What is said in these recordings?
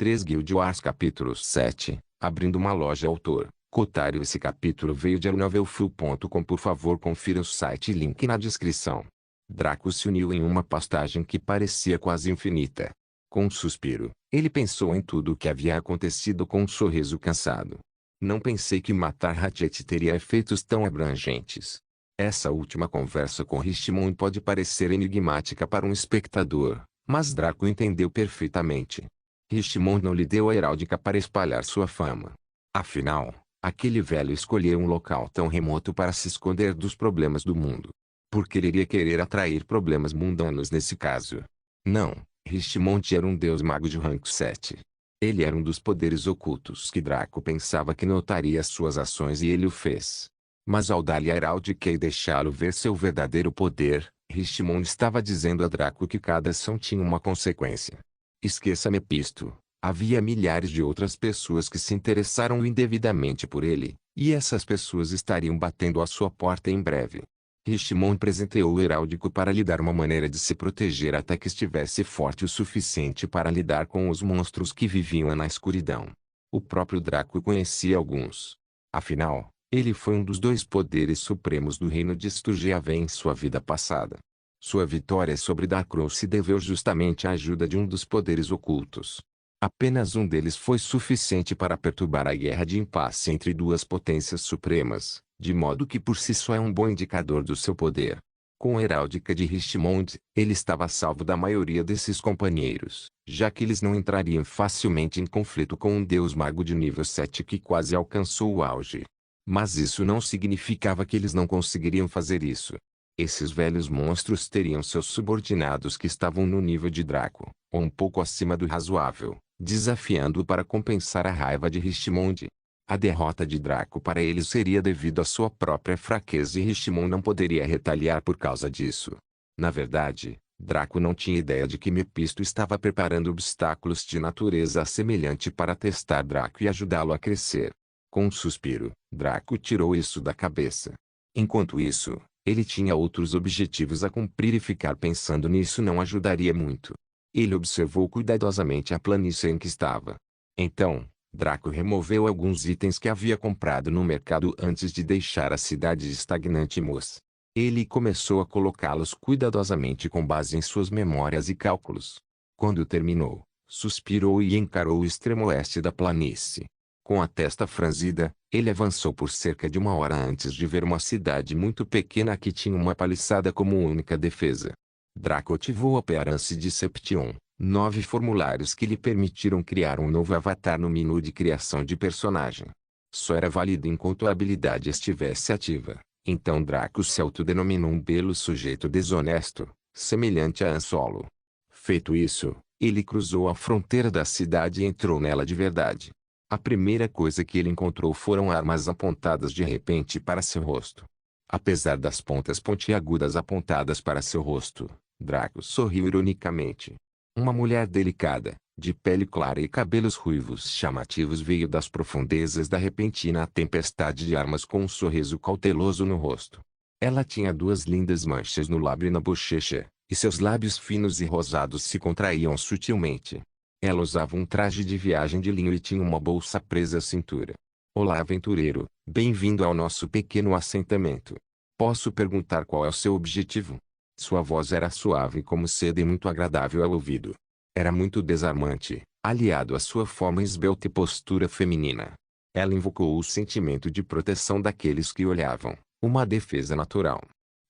3 Guild Wars Capítulo 7 Abrindo uma loja. Autor Cotário. Esse capítulo veio de novelfull.com. Por favor, confira o site, link na descrição. Draco se uniu em uma pastagem que parecia quase infinita. Com um suspiro, ele pensou em tudo o que havia acontecido com um sorriso cansado. Não pensei que matar Ratchet teria efeitos tão abrangentes. Essa última conversa com Richmond pode parecer enigmática para um espectador, mas Draco entendeu perfeitamente. Richmond não lhe deu a heráldica para espalhar sua fama. Afinal, aquele velho escolheu um local tão remoto para se esconder dos problemas do mundo. Por que ele iria querer atrair problemas mundanos nesse caso? Não, Richmond era um deus mago de rank 7. Ele era um dos poderes ocultos que Draco pensava que notaria suas ações, e ele o fez. Mas ao dar-lhe a heráldica e deixá-lo ver seu verdadeiro poder, Richmond estava dizendo a Draco que cada ação tinha uma consequência. Esqueça Mepisto. Havia milhares de outras pessoas que se interessaram indevidamente por ele, e essas pessoas estariam batendo à sua porta em breve. Richmond presenteou o heráldico para lhe dar uma maneira de se proteger até que estivesse forte o suficiente para lidar com os monstros que viviam na escuridão. O próprio Draco conhecia alguns. Afinal, ele foi um dos 2 poderes supremos do reino de Sturgiave em sua vida passada. Sua vitória sobre Darkrow se deveu justamente à ajuda de um dos poderes ocultos. Apenas um deles foi suficiente para perturbar a guerra de impasse entre 2 potências supremas, de modo que por si só é um bom indicador do seu poder. Com a heráldica de Richmond, ele estava a salvo da maioria desses companheiros, já que eles não entrariam facilmente em conflito com um deus mago de nível 7 que quase alcançou o auge. Mas isso não significava que eles não conseguiriam fazer isso. Esses velhos monstros teriam seus subordinados que estavam no nível de Draco, ou um pouco acima do razoável, desafiando-o para compensar a raiva de Richmond. A derrota de Draco para eles seria devido à sua própria fraqueza, e Richmond não poderia retaliar por causa disso. Na verdade, Draco não tinha ideia de que Mepisto estava preparando obstáculos de natureza semelhante para testar Draco e ajudá-lo a crescer. Com um suspiro, Draco tirou isso da cabeça. Enquanto isso, ele tinha outros objetivos a cumprir, e ficar pensando nisso não ajudaria muito. Ele observou cuidadosamente a planície em que estava. Então, Draco removeu alguns itens que havia comprado no mercado antes de deixar a cidade estagnante Mos. Ele começou a colocá-los cuidadosamente com base em suas memórias e cálculos. Quando terminou, suspirou e encarou o extremo oeste da planície. Com a testa franzida, ele avançou por cerca de 1 hora antes de ver uma cidade muito pequena que tinha uma paliçada como única defesa. Draco ativou a Pearance Deception, 9 formulários que lhe permitiram criar um novo avatar no menu de criação de personagem. Só era válido enquanto a habilidade estivesse ativa, então Draco se autodenominou um belo sujeito desonesto, semelhante a Han Solo. Feito isso, ele cruzou a fronteira da cidade e entrou nela de verdade. A primeira coisa que ele encontrou foram armas apontadas de repente para seu rosto. Apesar das pontas pontiagudas apontadas para seu rosto, Draco sorriu ironicamente. Uma mulher delicada, de pele clara e cabelos ruivos chamativos, veio das profundezas da repentina tempestade de armas com um sorriso cauteloso no rosto. Ela tinha 2 lindas manchas no lábio e na bochecha, e seus lábios finos e rosados se contraíam sutilmente. Ela usava um traje de viagem de linho e tinha uma bolsa presa à cintura. Olá, aventureiro, bem-vindo ao nosso pequeno assentamento. Posso perguntar qual é o seu objetivo? Sua voz era suave como seda e muito agradável ao ouvido. Era muito desarmante, aliado à sua forma esbelta e postura feminina. Ela invocou o sentimento de proteção daqueles que olhavam, uma defesa natural.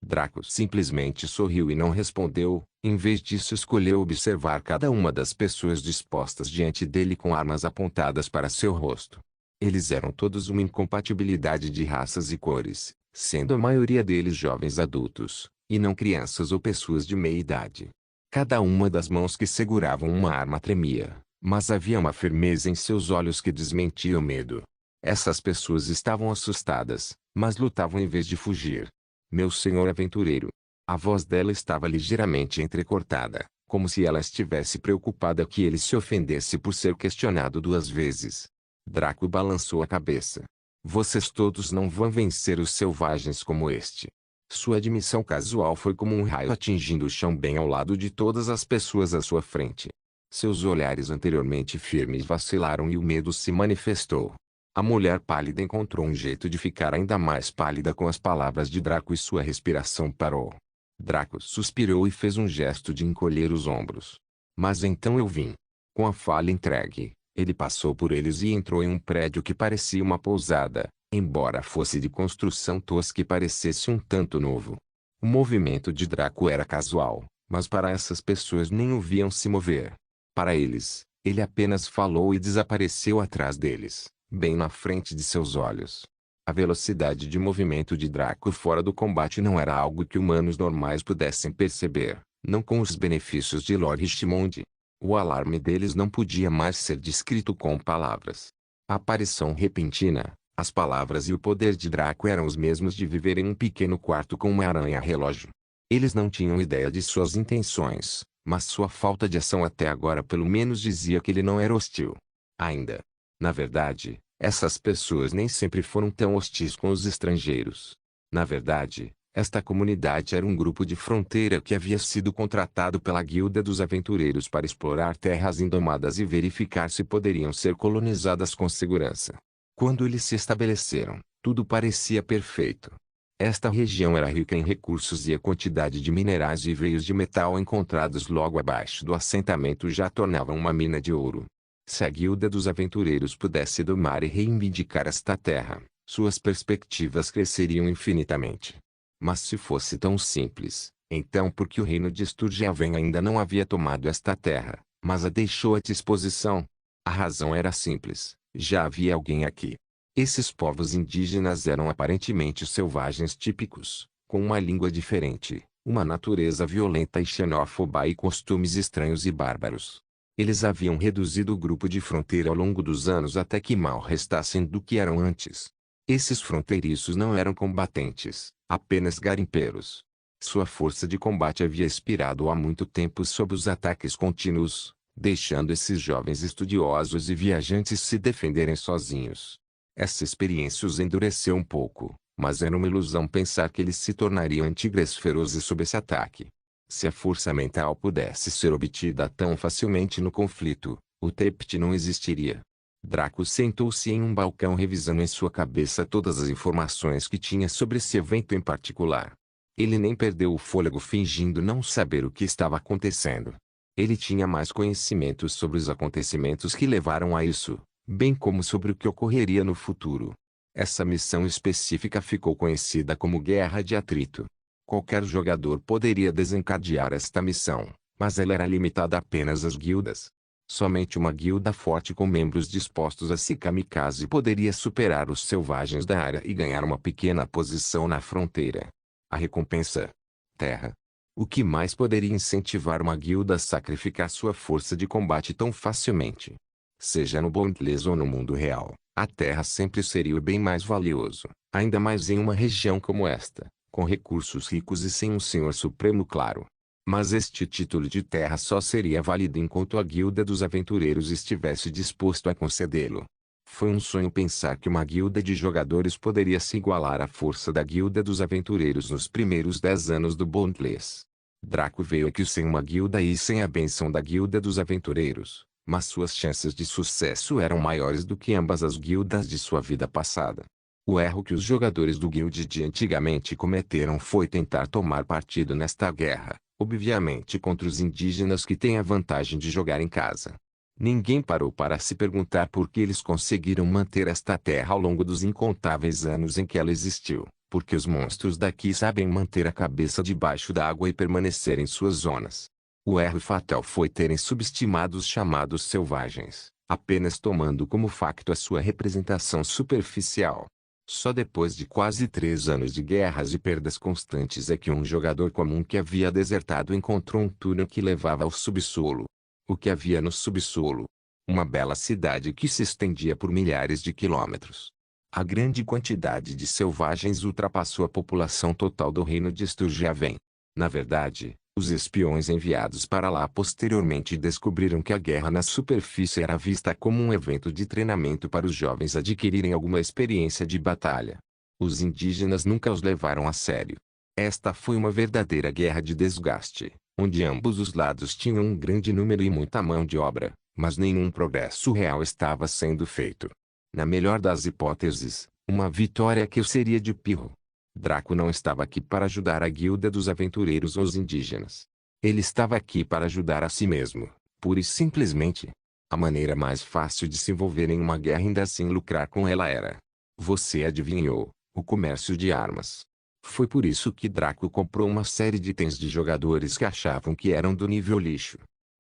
Draco simplesmente sorriu e não respondeu. Em vez disso, escolheu observar cada uma das pessoas dispostas diante dele com armas apontadas para seu rosto. Eles eram todos uma incompatibilidade de raças e cores, sendo a maioria deles jovens adultos, e não crianças ou pessoas de meia idade. Cada uma das mãos que seguravam uma arma tremia, mas havia uma firmeza em seus olhos que desmentia o medo. Essas pessoas estavam assustadas, mas lutavam em vez de fugir. Meu senhor aventureiro. A voz dela estava ligeiramente entrecortada, como se ela estivesse preocupada que ele se ofendesse por ser questionado 2 vezes. Draco balançou a cabeça. Vocês todos não vão vencer os selvagens como este. Sua admissão casual foi como um raio atingindo o chão bem ao lado de todas as pessoas à sua frente. Seus olhares anteriormente firmes vacilaram e o medo se manifestou. A mulher pálida encontrou um jeito de ficar ainda mais pálida com as palavras de Draco e sua respiração parou. Draco suspirou e fez um gesto de encolher os ombros. Mas então eu vim. Com a fala entregue, ele passou por eles e entrou em um prédio que parecia uma pousada, embora fosse de construção tosca e parecesse um tanto novo. O movimento de Draco era casual, mas para essas pessoas nem o viam se mover. Para eles, ele apenas falou e desapareceu atrás deles, bem na frente de seus olhos. A velocidade de movimento de Draco fora do combate não era algo que humanos normais pudessem perceber, não com os benefícios de Lord Richmond. O alarme deles não podia mais ser descrito com palavras. A aparição repentina, as palavras e o poder de Draco eram os mesmos de viver em um pequeno quarto com uma aranha-relógio. Eles não tinham ideia de suas intenções, mas sua falta de ação até agora pelo menos dizia que ele não era hostil. Ainda. Na verdade, essas pessoas nem sempre foram tão hostis com os estrangeiros. Na verdade, esta comunidade era um grupo de fronteira que havia sido contratado pela Guilda dos Aventureiros para explorar terras indomadas e verificar se poderiam ser colonizadas com segurança. Quando eles se estabeleceram, tudo parecia perfeito. Esta região era rica em recursos e a quantidade de minerais e veios de metal encontrados logo abaixo do assentamento já tornavam uma mina de ouro. Se a Guilda dos Aventureiros pudesse domar e reivindicar esta terra, suas perspectivas cresceriam infinitamente. Mas se fosse tão simples, então por que o reino de Sturgehaven ainda não havia tomado esta terra, mas a deixou à disposição? A razão era simples, já havia alguém aqui. Esses povos indígenas eram aparentemente selvagens típicos, com uma língua diferente, uma natureza violenta e xenófoba e costumes estranhos e bárbaros. Eles haviam reduzido o grupo de fronteira ao longo dos anos até que mal restassem do que eram antes. Esses fronteiriços não eram combatentes, apenas garimpeiros. Sua força de combate havia expirado há muito tempo sob os ataques contínuos, deixando esses jovens estudiosos e viajantes se defenderem sozinhos. Essa experiência os endureceu um pouco, mas era uma ilusão pensar que eles se tornariam tigres ferozes sob esse ataque. Se a força mental pudesse ser obtida tão facilmente no conflito, o Tept não existiria. Draco sentou-se em um balcão revisando em sua cabeça todas as informações que tinha sobre esse evento em particular. Ele nem perdeu o fôlego fingindo não saber o que estava acontecendo. Ele tinha mais conhecimentos sobre os acontecimentos que levaram a isso, bem como sobre o que ocorreria no futuro. Essa missão específica ficou conhecida como Guerra de Atrito. Qualquer jogador poderia desencadear esta missão, mas ela era limitada apenas às guildas. Somente uma guilda forte com membros dispostos a se kamikaze poderia superar os selvagens da área e ganhar uma pequena posição na fronteira. A recompensa: terra. O que mais poderia incentivar uma guilda a sacrificar sua força de combate tão facilmente? Seja no Bondless ou no mundo real, a terra sempre seria o bem mais valioso, ainda mais em uma região como esta, com recursos ricos e sem um senhor supremo claro. Mas este título de terra só seria válido enquanto a Guilda dos Aventureiros estivesse disposto a concedê-lo. Foi um sonho pensar que uma guilda de jogadores poderia se igualar à força da Guilda dos Aventureiros nos primeiros 10 anos do Bondless. Draco veio aqui sem uma guilda e sem a bênção da Guilda dos Aventureiros, mas suas chances de sucesso eram maiores do que ambas as guildas de sua vida passada. O erro que os jogadores do guild de antigamente cometeram foi tentar tomar partido nesta guerra, obviamente contra os indígenas que têm a vantagem de jogar em casa. Ninguém parou para se perguntar por que eles conseguiram manter esta terra ao longo dos incontáveis anos em que ela existiu, porque os monstros daqui sabem manter a cabeça debaixo da água e permanecer em suas zonas. O erro fatal foi terem subestimado os chamados selvagens, apenas tomando como facto a sua representação superficial. Só depois de quase 3 anos de guerras e perdas constantes é que um jogador comum que havia desertado encontrou um túnel que levava ao subsolo. O que havia no subsolo? Uma bela cidade que se estendia por milhares de quilômetros. A grande quantidade de selvagens ultrapassou a população total do reino de Sturgehaven. Na verdade, os espiões enviados para lá posteriormente descobriram que a guerra na superfície era vista como um evento de treinamento para os jovens adquirirem alguma experiência de batalha. Os indígenas nunca os levaram a sério. Esta foi uma verdadeira guerra de desgaste, onde ambos os lados tinham um grande número e muita mão de obra, mas nenhum progresso real estava sendo feito. Na melhor das hipóteses, uma vitória que seria de pirro. Draco não estava aqui para ajudar a guilda dos aventureiros ou os indígenas. Ele estava aqui para ajudar a si mesmo, pura e simplesmente. A maneira mais fácil de se envolver em uma guerra e ainda assim lucrar com ela era, você adivinhou, o comércio de armas. Foi por isso que Draco comprou uma série de itens de jogadores que achavam que eram do nível lixo.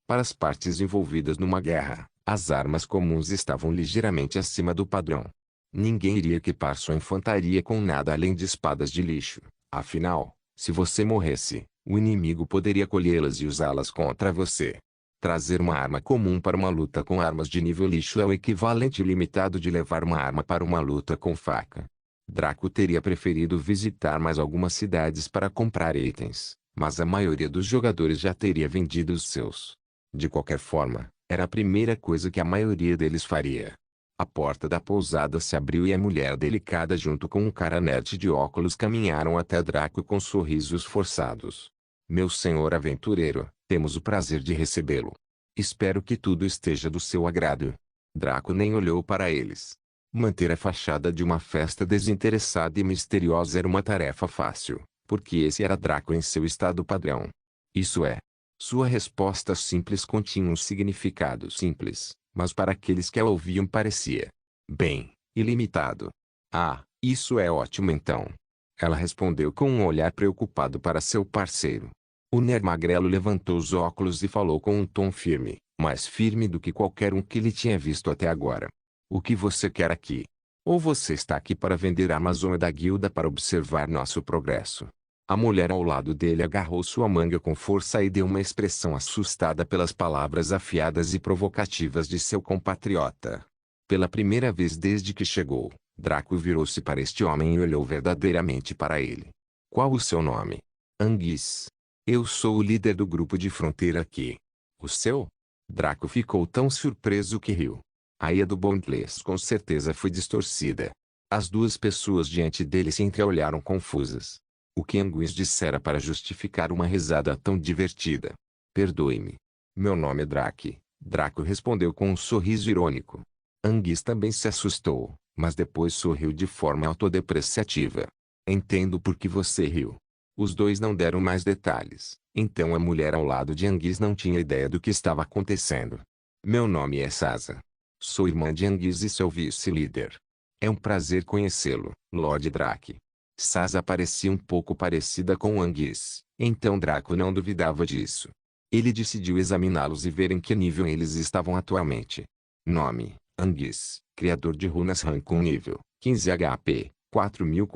Para as partes envolvidas numa guerra, as armas comuns estavam ligeiramente acima do padrão. Ninguém iria equipar sua infantaria com nada além de espadas de lixo. Afinal, se você morresse, o inimigo poderia colhê-las e usá-las contra você. Trazer uma arma comum para uma luta com armas de nível lixo é o equivalente limitado de levar uma arma para uma luta com faca. Draco teria preferido visitar mais algumas cidades para comprar itens, mas a maioria dos jogadores já teria vendido os seus. De qualquer forma, era a primeira coisa que a maioria deles faria. A porta da pousada se abriu e a mulher delicada junto com um cara nerd de óculos caminharam até Draco com sorrisos forçados. Meu senhor aventureiro, temos o prazer de recebê-lo. Espero que tudo esteja do seu agrado. Draco nem olhou para eles. Manter a fachada de uma festa desinteressada e misteriosa era uma tarefa fácil, porque esse era Draco em seu estado padrão. Isso é. Sua resposta simples continha um significado simples, mas para aqueles que a ouviam parecia, bem, ilimitado. Ah, isso é ótimo então. Ela respondeu com um olhar preocupado para seu parceiro. O nerd magrelo levantou os óculos e falou com um tom firme, mais firme do que qualquer um que ele tinha visto até agora. O que você quer aqui? Ou você está aqui para vender a Amazônia da guilda para observar nosso progresso? A mulher ao lado dele agarrou sua manga com força e deu uma expressão assustada pelas palavras afiadas e provocativas de seu compatriota. Pela primeira vez desde que chegou, Draco virou-se para este homem e olhou verdadeiramente para ele. Qual o seu nome? Anguis. Eu sou o líder do grupo de fronteira aqui. O seu? Draco ficou tão surpreso que riu. A ia do Bondless com certeza foi distorcida. As duas pessoas diante dele se entreolharam confusas. O que Anguis dissera para justificar uma risada tão divertida? Perdoe-me. Meu nome é Drake. Draco respondeu com um sorriso irônico. Anguis também se assustou, mas depois sorriu de forma autodepreciativa. Entendo por que você riu. Os dois não deram mais detalhes, então a mulher ao lado de Anguis não tinha ideia do que estava acontecendo. Meu nome é Sasa. Sou irmã de Anguis e seu vice-líder. É um prazer conhecê-lo, Lord Drake. Sasa parecia um pouco parecida com Anguis, então Draco não duvidava disso. Ele decidiu examiná-los e ver em que nível eles estavam atualmente. Nome: Anguis, criador de runas rank 1 nível, 15 HP, 4000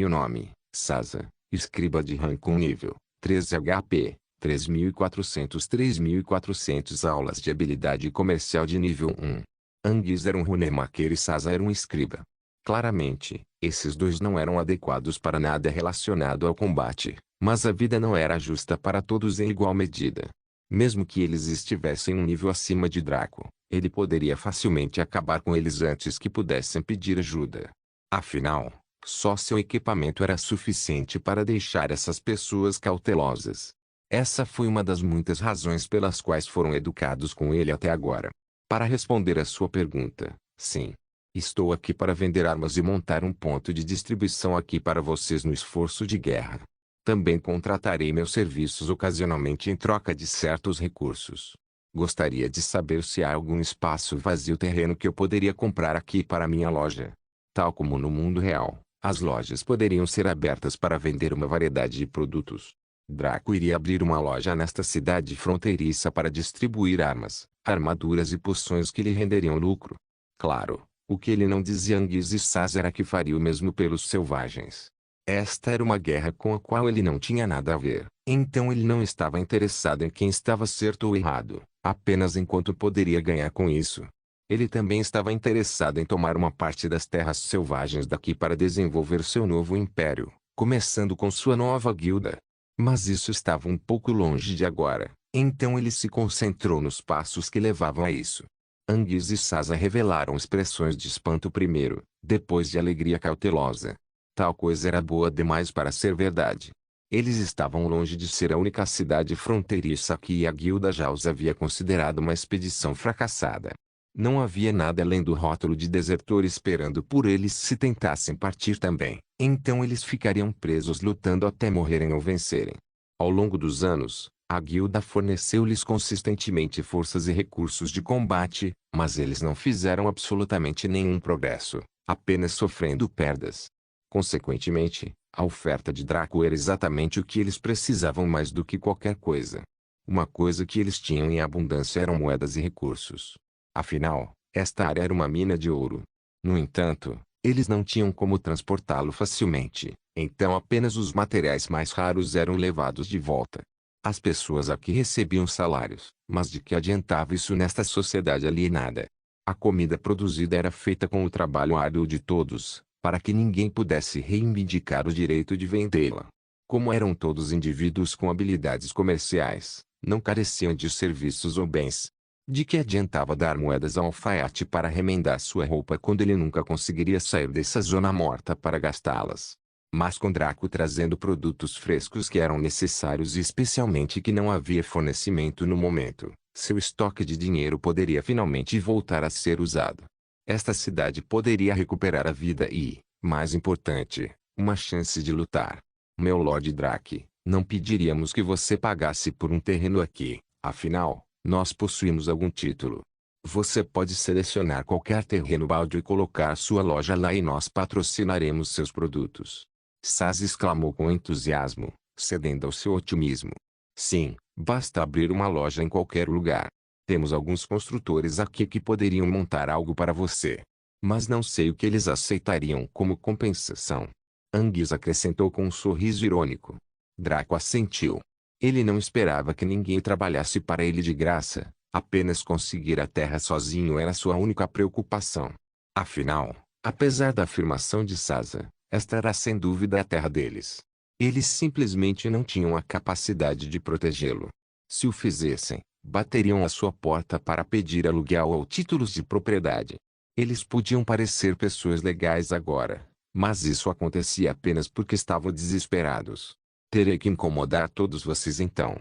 Nome: Sasa, escriba de rank 1 nível, 13 HP, 3400 aulas de habilidade comercial de nível 1. Anguis era um runemaker e Sasa era um escriba. Claramente, esses dois não eram adequados para nada relacionado ao combate, mas a vida não era justa para todos em igual medida. Mesmo que eles estivessem um nível acima de Draco, ele poderia facilmente acabar com eles antes que pudessem pedir ajuda. Afinal, só seu equipamento era suficiente para deixar essas pessoas cautelosas. Essa foi uma das muitas razões pelas quais foram educados com ele até agora. Para responder a sua pergunta, sim. Estou aqui para vender armas e montar um ponto de distribuição aqui para vocês no esforço de guerra. Também contratarei meus serviços ocasionalmente em troca de certos recursos. Gostaria de saber se há algum espaço vazio terreno que eu poderia comprar aqui para minha loja. Tal como no mundo real, as lojas poderiam ser abertas para vender uma variedade de produtos. Draco iria abrir uma loja nesta cidade fronteiriça para distribuir armas, armaduras e poções que lhe renderiam lucro. Claro. O que ele não dizia a Anguis e Sasa era que faria o mesmo pelos selvagens. Esta era uma guerra com a qual ele não tinha nada a ver, então ele não estava interessado em quem estava certo ou errado, apenas em quanto poderia ganhar com isso. Ele também estava interessado em tomar uma parte das terras selvagens daqui para desenvolver seu novo império, começando com sua nova guilda. Mas isso estava um pouco longe de agora, então ele se concentrou nos passos que levavam a isso. Anguis e Sasa revelaram expressões de espanto primeiro, depois de alegria cautelosa. Tal coisa era boa demais para ser verdade. Eles estavam longe de ser a única cidade fronteiriça que a guilda já os havia considerado uma expedição fracassada. Não havia nada além do rótulo de desertor esperando por eles se tentassem partir também. Então eles ficariam presos lutando até morrerem ou vencerem. Ao longo dos anos, a guilda forneceu-lhes consistentemente forças e recursos de combate, mas eles não fizeram absolutamente nenhum progresso, apenas sofrendo perdas. Consequentemente, a oferta de Draco era exatamente o que eles precisavam mais do que qualquer coisa. Uma coisa que eles tinham em abundância eram moedas e recursos. Afinal, esta área era uma mina de ouro. No entanto, eles não tinham como transportá-lo facilmente, então apenas os materiais mais raros eram levados de volta. As pessoas aqui recebiam salários, mas de que adiantava isso nesta sociedade alienada? A comida produzida era feita com o trabalho árduo de todos, para que ninguém pudesse reivindicar o direito de vendê-la. Como eram todos indivíduos com habilidades comerciais, não careciam de serviços ou bens. De que adiantava dar moedas ao alfaiate para remendar sua roupa quando ele nunca conseguiria sair dessa zona morta para gastá-las? Mas com Draco trazendo produtos frescos que eram necessários e especialmente que não havia fornecimento no momento, seu estoque de dinheiro poderia finalmente voltar a ser usado. Esta cidade poderia recuperar a vida e, mais importante, uma chance de lutar. Meu Lord Drake, não pediríamos que você pagasse por um terreno aqui, afinal, nós possuímos algum título. Você pode selecionar qualquer terreno baldio e colocar sua loja lá e nós patrocinaremos seus produtos. Saz exclamou com entusiasmo, cedendo ao seu otimismo. Sim, basta abrir uma loja em qualquer lugar. Temos alguns construtores aqui que poderiam montar algo para você. Mas não sei o que eles aceitariam como compensação. Anguis acrescentou com um sorriso irônico. Draco assentiu. Ele não esperava que ninguém trabalhasse para ele de graça, apenas conseguir a terra sozinho era sua única preocupação. Afinal, apesar da afirmação de Sasa, esta era sem dúvida a terra deles. Eles simplesmente não tinham a capacidade de protegê-lo. Se o fizessem, bateriam à sua porta para pedir aluguel ou títulos de propriedade. Eles podiam parecer pessoas legais agora, mas isso acontecia apenas porque estavam desesperados. Terei que incomodar todos vocês então.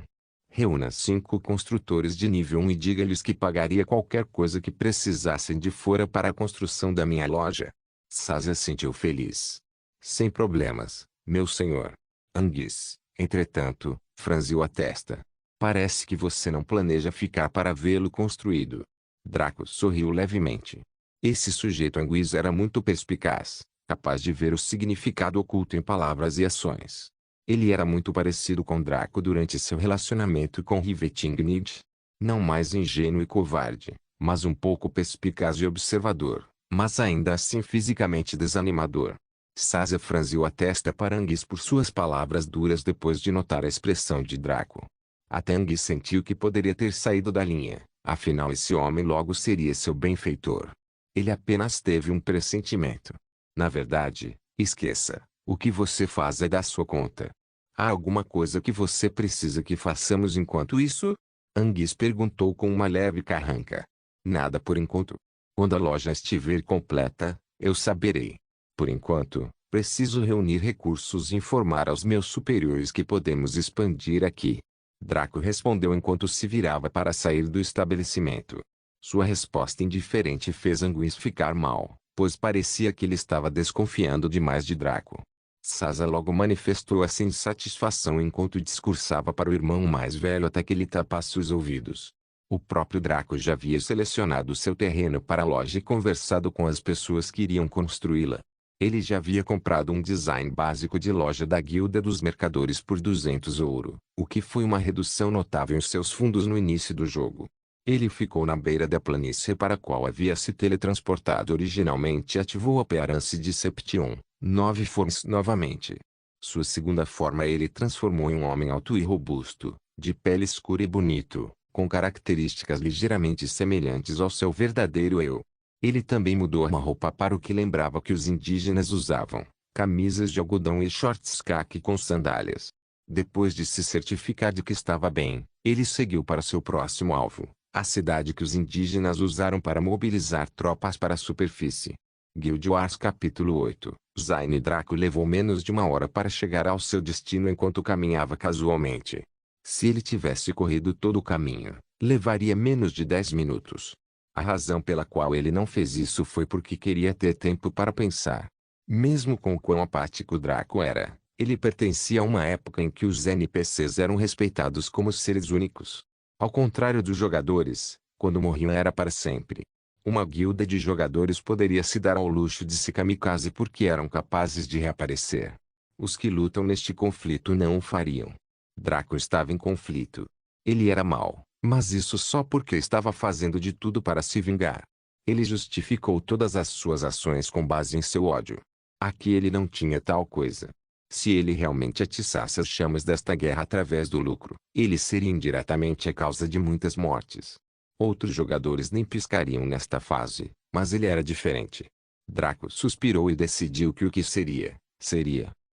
Reúna 5 construtores de nível 1 e diga-lhes que pagaria qualquer coisa que precisassem de fora para a construção da minha loja. Sazia sentiu feliz. Sem problemas, meu senhor. Anguis, entretanto, franziu a testa. Parece que você não planeja ficar para vê-lo construído. Draco sorriu levemente. Esse sujeito Anguis era muito perspicaz, capaz de ver o significado oculto em palavras e ações. Ele era muito parecido com Draco durante seu relacionamento com Rivetingnied. Não mais ingênuo e covarde, mas um pouco perspicaz e observador, mas ainda assim fisicamente desanimador. Sazia franziu a testa para Anguis por suas palavras duras depois de notar a expressão de Draco. Até Anguis sentiu que poderia ter saído da linha, afinal esse homem logo seria seu benfeitor. Ele apenas teve um pressentimento. Na verdade, esqueça. O que você faz é da sua conta. Há alguma coisa que você precisa que façamos enquanto isso? Anguis perguntou com uma leve carranca. Nada por enquanto. Quando a loja estiver completa, eu saberei. Por enquanto, preciso reunir recursos e informar aos meus superiores que podemos expandir aqui. Draco respondeu enquanto se virava para sair do estabelecimento. Sua resposta indiferente fez Anguis ficar mal, pois parecia que ele estava desconfiando demais de Draco. Sazia logo manifestou essa insatisfação enquanto discursava para o irmão mais velho até que ele tapasse os ouvidos. O próprio Draco já havia selecionado seu terreno para a loja e conversado com as pessoas que iriam construí-la. Ele já havia comprado um design básico de loja da Guilda dos Mercadores por 200 ouro, o que foi uma redução notável em seus fundos no início do jogo. Ele ficou na beira da planície para a qual havia se teletransportado originalmente e ativou a Appearance de Seption, 9 formas novamente. Sua segunda forma ele transformou em um homem alto e robusto, de pele escura e bonito, com características ligeiramente semelhantes ao seu verdadeiro eu. Ele também mudou uma roupa para o que lembrava que os indígenas usavam, camisas de algodão e shorts caqui com sandálias. Depois de se certificar de que estava bem, ele seguiu para seu próximo alvo, a cidade que os indígenas usaram para mobilizar tropas para a superfície. Guild Wars Capítulo 8. Zayn Draco levou menos de uma hora para chegar ao seu destino enquanto caminhava casualmente. Se ele tivesse corrido todo o caminho, levaria menos de 10 minutos. A razão pela qual ele não fez isso foi porque queria ter tempo para pensar. Mesmo com o quão apático Draco era, ele pertencia a uma época em que os NPCs eram respeitados como seres únicos. Ao contrário dos jogadores, quando morriam era para sempre. Uma guilda de jogadores poderia se dar ao luxo de se kamikaze porque eram capazes de reaparecer. Os que lutam neste conflito não o fariam. Draco estava em conflito. Ele era mau, mas isso só porque estava fazendo de tudo para se vingar. Ele justificou todas as suas ações com base em seu ódio. Aqui ele não tinha tal coisa. Se ele realmente atiçasse as chamas desta guerra através do lucro, ele seria indiretamente a causa de muitas mortes. Outros jogadores nem piscariam nesta fase, mas ele era diferente. Draco suspirou e decidiu que o que seria.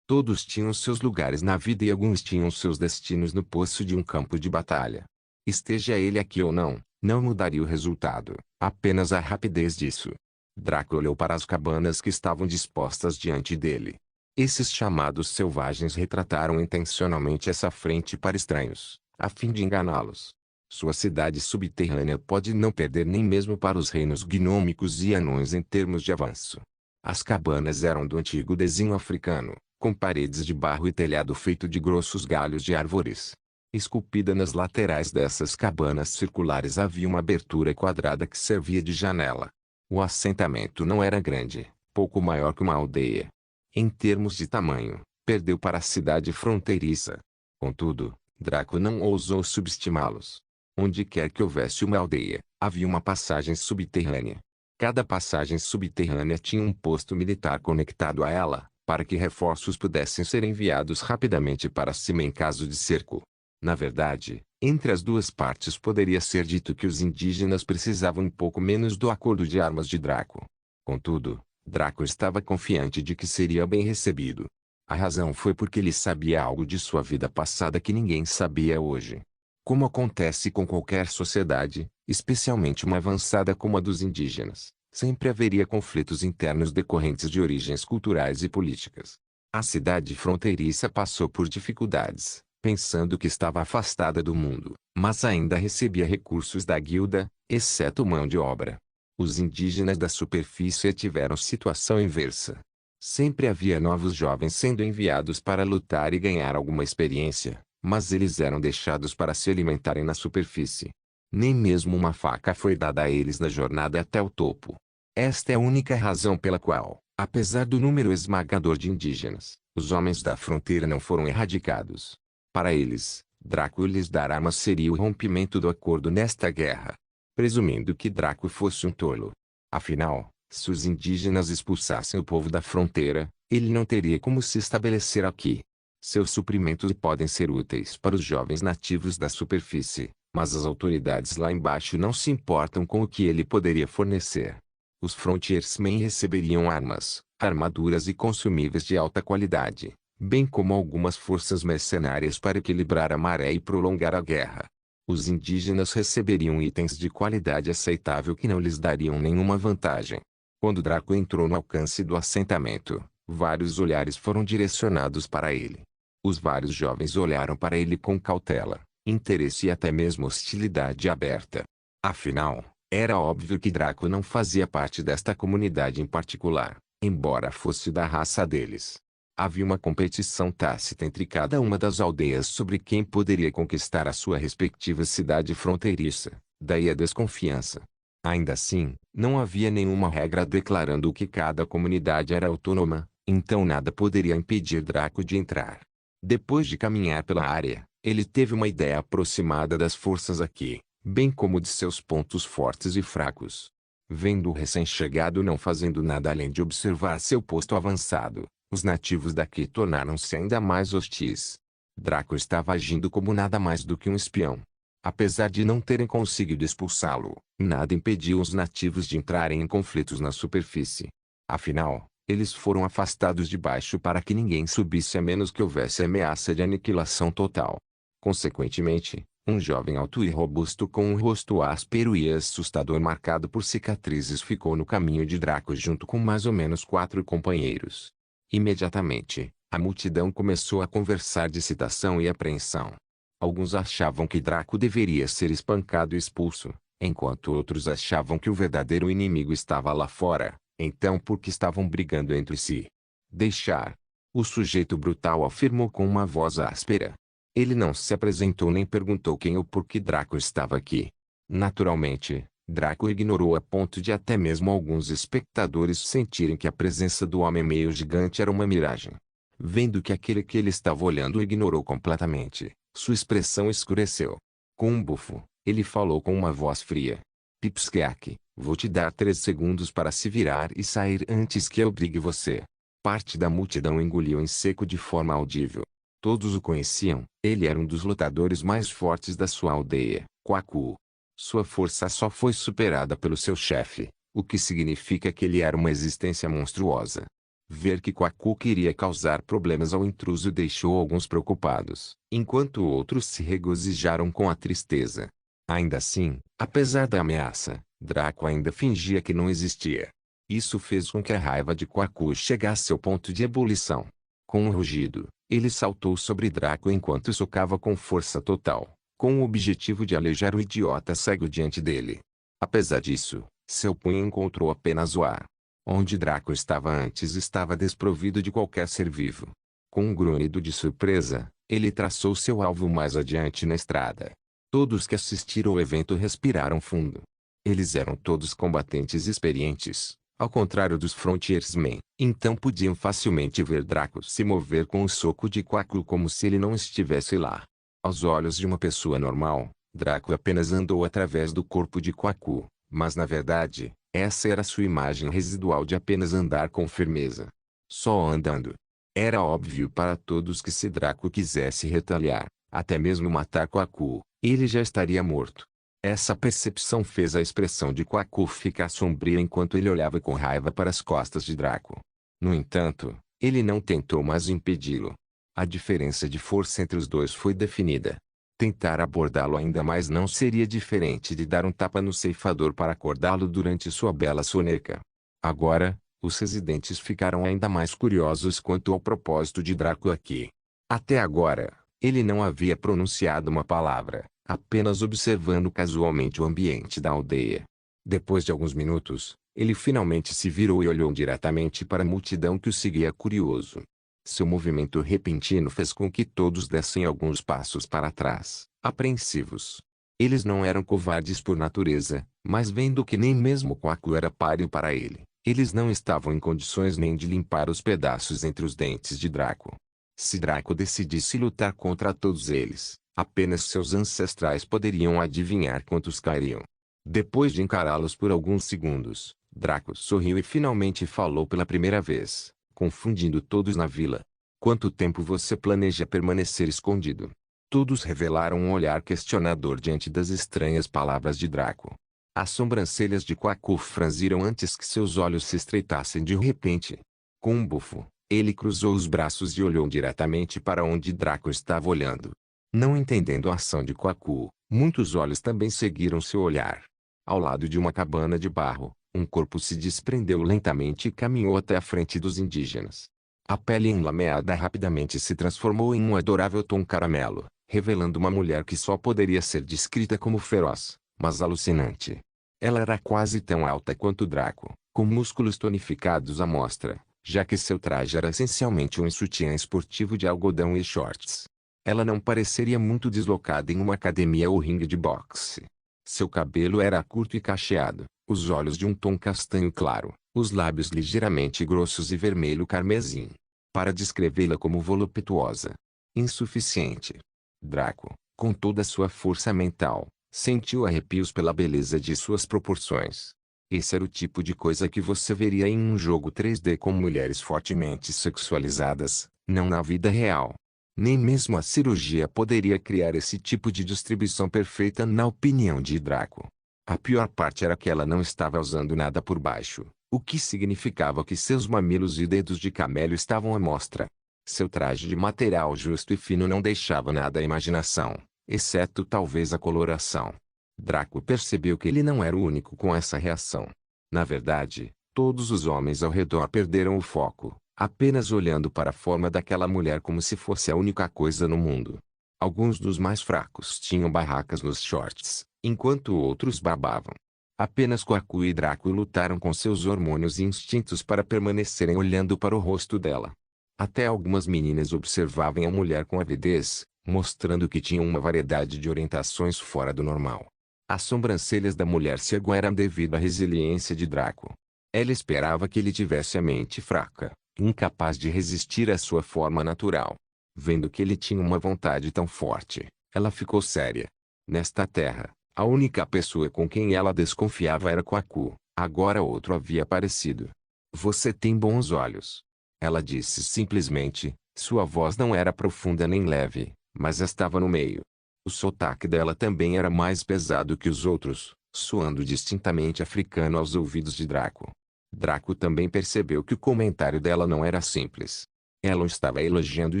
Todos tinham seus lugares na vida e alguns tinham seus destinos no poço de um campo de batalha. Esteja ele aqui ou não, não mudaria o resultado, apenas a rapidez disso. Draco olhou para as cabanas que estavam dispostas diante dele. Esses chamados selvagens retrataram intencionalmente essa frente para estranhos, a fim de enganá-los. Sua cidade subterrânea pode não perder nem mesmo para os reinos gnômicos e anões em termos de avanço. As cabanas eram do antigo desenho africano, com paredes de barro e telhado feito de grossos galhos de árvores. Esculpida nas laterais dessas cabanas circulares havia uma abertura quadrada que servia de janela. O assentamento não era grande, pouco maior que uma aldeia. Em termos de tamanho, perdeu para a cidade fronteiriça. Contudo, Draco não ousou subestimá-los. Onde quer que houvesse uma aldeia, havia uma passagem subterrânea. Cada passagem subterrânea tinha um posto militar conectado a ela, para que reforços pudessem ser enviados rapidamente para cima em caso de cerco. Na verdade, entre as duas partes poderia ser dito que os indígenas precisavam um pouco menos do acordo de armas de Draco. Contudo, Draco estava confiante de que seria bem recebido. A razão foi porque ele sabia algo de sua vida passada que ninguém sabia hoje. Como acontece com qualquer sociedade, especialmente uma avançada como a dos indígenas, sempre haveria conflitos internos decorrentes de origens culturais e políticas. A cidade fronteiriça passou por dificuldades, pensando que estava afastada do mundo, mas ainda recebia recursos da guilda, exceto mão de obra. Os indígenas da superfície tiveram situação inversa. Sempre havia novos jovens sendo enviados para lutar e ganhar alguma experiência, mas eles eram deixados para se alimentarem na superfície. Nem mesmo uma faca foi dada a eles na jornada até o topo. Esta é a única razão pela qual, apesar do número esmagador de indígenas, os homens da fronteira não foram erradicados. Para eles, Draco lhes dar armas seria o rompimento do acordo nesta guerra. Presumindo que Draco fosse um tolo. Afinal, se os indígenas expulsassem o povo da fronteira, ele não teria como se estabelecer aqui. Seus suprimentos podem ser úteis para os jovens nativos da superfície, mas as autoridades lá embaixo não se importam com o que ele poderia fornecer. Os frontiersmen receberiam armas, armaduras e consumíveis de alta qualidade, bem como algumas forças mercenárias para equilibrar a maré e prolongar a guerra. Os indígenas receberiam itens de qualidade aceitável que não lhes dariam nenhuma vantagem. Quando Draco entrou no alcance do assentamento, vários olhares foram direcionados para ele. Os vários jovens olharam para ele com cautela, interesse e até mesmo hostilidade aberta. Afinal, era óbvio que Draco não fazia parte desta comunidade em particular, embora fosse da raça deles. Havia uma competição tácita entre cada uma das aldeias sobre quem poderia conquistar a sua respectiva cidade fronteiriça, daí a desconfiança. Ainda assim, não havia nenhuma regra declarando que cada comunidade era autônoma, então nada poderia impedir Draco de entrar. Depois de caminhar pela área, ele teve uma ideia aproximada das forças aqui, bem como de seus pontos fortes e fracos. Vendo o recém-chegado não fazendo nada além de observar seu posto avançado, os nativos daqui tornaram-se ainda mais hostis. Draco estava agindo como nada mais do que um espião. Apesar de não terem conseguido expulsá-lo, nada impediu os nativos de entrarem em conflitos na superfície. Afinal, eles foram afastados de baixo para que ninguém subisse a menos que houvesse ameaça de aniquilação total. Consequentemente, Um jovem alto e robusto com um rosto áspero e assustador marcado por cicatrizes ficou no caminho de Draco junto com mais ou menos 4 companheiros. Imediatamente, a multidão começou a conversar de excitação e apreensão. Alguns achavam que Draco deveria ser espancado e expulso, enquanto outros achavam que o verdadeiro inimigo estava lá fora. Então por que estavam brigando entre si? Deixar. O sujeito brutal afirmou com uma voz áspera. Ele não se apresentou nem perguntou quem ou por que Draco estava aqui. Naturalmente, Draco ignorou a ponto de até mesmo alguns espectadores sentirem que a presença do homem meio gigante era uma miragem. Vendo que aquele que ele estava olhando o ignorou completamente, sua expressão escureceu. Com um bufo, ele falou com uma voz fria. Pipsqueak, vou te dar 3 segundos para se virar e sair antes que eu brigue você. Parte da multidão engoliu em seco de forma audível. Todos o conheciam, ele era um dos lutadores mais fortes da sua aldeia, Kwaku. Sua força só foi superada pelo seu chefe, o que significa que ele era uma existência monstruosa. Ver que Kwaku queria causar problemas ao intruso deixou alguns preocupados, enquanto outros se regozijaram com a tristeza. Ainda assim, apesar da ameaça, Draco ainda fingia que não existia. Isso fez com que a raiva de Kwaku chegasse ao ponto de ebulição. Com um rugido, ele saltou sobre Draco enquanto socava com força total, com o objetivo de aleijar o idiota cego diante dele. Apesar disso, seu punho encontrou apenas o ar. Onde Draco estava antes estava desprovido de qualquer ser vivo. Com um grunhido de surpresa, ele traçou seu alvo mais adiante na estrada. Todos que assistiram ao evento respiraram fundo. Eles eram todos combatentes experientes, ao contrário dos Frontiersmen, então podiam facilmente ver Draco se mover com o soco de Kwaku como se ele não estivesse lá. Aos olhos de uma pessoa normal, Draco apenas andou através do corpo de Kwaku, mas na verdade, essa era sua imagem residual de apenas andar com firmeza. Só andando. Era óbvio para todos que se Draco quisesse retaliar, até mesmo matar Kwaku, ele já estaria morto. Essa percepção fez a expressão de Kwaku ficar sombria enquanto ele olhava com raiva para as costas de Draco. No entanto, ele não tentou mais impedi-lo. A diferença de força entre os dois foi definida. Tentar abordá-lo ainda mais não seria diferente de dar um tapa no ceifador para acordá-lo durante sua bela soneca. Agora, os residentes ficaram ainda mais curiosos quanto ao propósito de Draco aqui. Até agora, ele não havia pronunciado uma palavra, apenas observando casualmente o ambiente da aldeia. Depois de alguns minutos, ele finalmente se virou e olhou diretamente para a multidão que o seguia curioso. Seu movimento repentino fez com que todos dessem alguns passos para trás, apreensivos. Eles não eram covardes por natureza, mas vendo que nem mesmo Kwaku era páreo para ele, eles não estavam em condições nem de limpar os pedaços entre os dentes de Draco. Se Draco decidisse lutar contra todos eles, apenas seus ancestrais poderiam adivinhar quantos cairiam. Depois de encará-los por alguns segundos, Draco sorriu e finalmente falou pela primeira vez, confundindo todos na vila. Quanto tempo você planeja permanecer escondido? Todos revelaram um olhar questionador diante das estranhas palavras de Draco. As sobrancelhas de Kwaku franziram antes que seus olhos se estreitassem de repente. Com um bufo, ele cruzou os braços e olhou diretamente para onde Draco estava olhando. Não entendendo a ação de Kwaku, muitos olhos também seguiram seu olhar. Ao lado de uma cabana de barro, um corpo se desprendeu lentamente e caminhou até a frente dos indígenas. A pele enlameada rapidamente se transformou em um adorável tom caramelo, revelando uma mulher que só poderia ser descrita como feroz, mas alucinante. Ela era quase tão alta quanto Draco, com músculos tonificados à mostra, já que seu traje era essencialmente um sutiã esportivo de algodão e shorts. Ela não pareceria muito deslocada em uma academia ou ringue de boxe. Seu cabelo era curto e cacheado, os olhos de um tom castanho claro, os lábios ligeiramente grossos e vermelho carmesim. Para descrevê-la como voluptuosa. Insuficiente. Draco, com toda sua força mental, sentiu arrepios pela beleza de suas proporções. Esse era o tipo de coisa que você veria em um jogo 3D com mulheres fortemente sexualizadas, não na vida real. Nem mesmo a cirurgia poderia criar esse tipo de distribuição perfeita na opinião de Draco. A pior parte era que ela não estava usando nada por baixo, o que significava que seus mamilos e dedos de camelo estavam à mostra. Seu traje de material justo e fino não deixava nada à imaginação, exceto talvez a coloração. Draco percebeu que ele não era o único com essa reação. Na verdade, todos os homens ao redor perderam o foco, apenas olhando para a forma daquela mulher como se fosse a única coisa no mundo. Alguns dos mais fracos tinham barracas nos shorts, enquanto outros babavam. Apenas Kwaku e Draco lutaram com seus hormônios e instintos para permanecerem olhando para o rosto dela. Até algumas meninas observavam a mulher com avidez, mostrando que tinham uma variedade de orientações fora do normal. As sobrancelhas da mulher cega eram devido à resiliência de Draco. Ela esperava que ele tivesse a mente fraca, incapaz de resistir à sua forma natural. Vendo que ele tinha uma vontade tão forte, ela ficou séria. Nesta terra, a única pessoa com quem ela desconfiava era Kwaku. Agora outro havia aparecido. Você tem bons olhos. Ela disse simplesmente. Sua voz não era profunda nem leve, mas estava no meio. O sotaque dela também era mais pesado que os outros, soando distintamente africano aos ouvidos de Draco. Draco também percebeu que o comentário dela não era simples. Ela o estava elogiando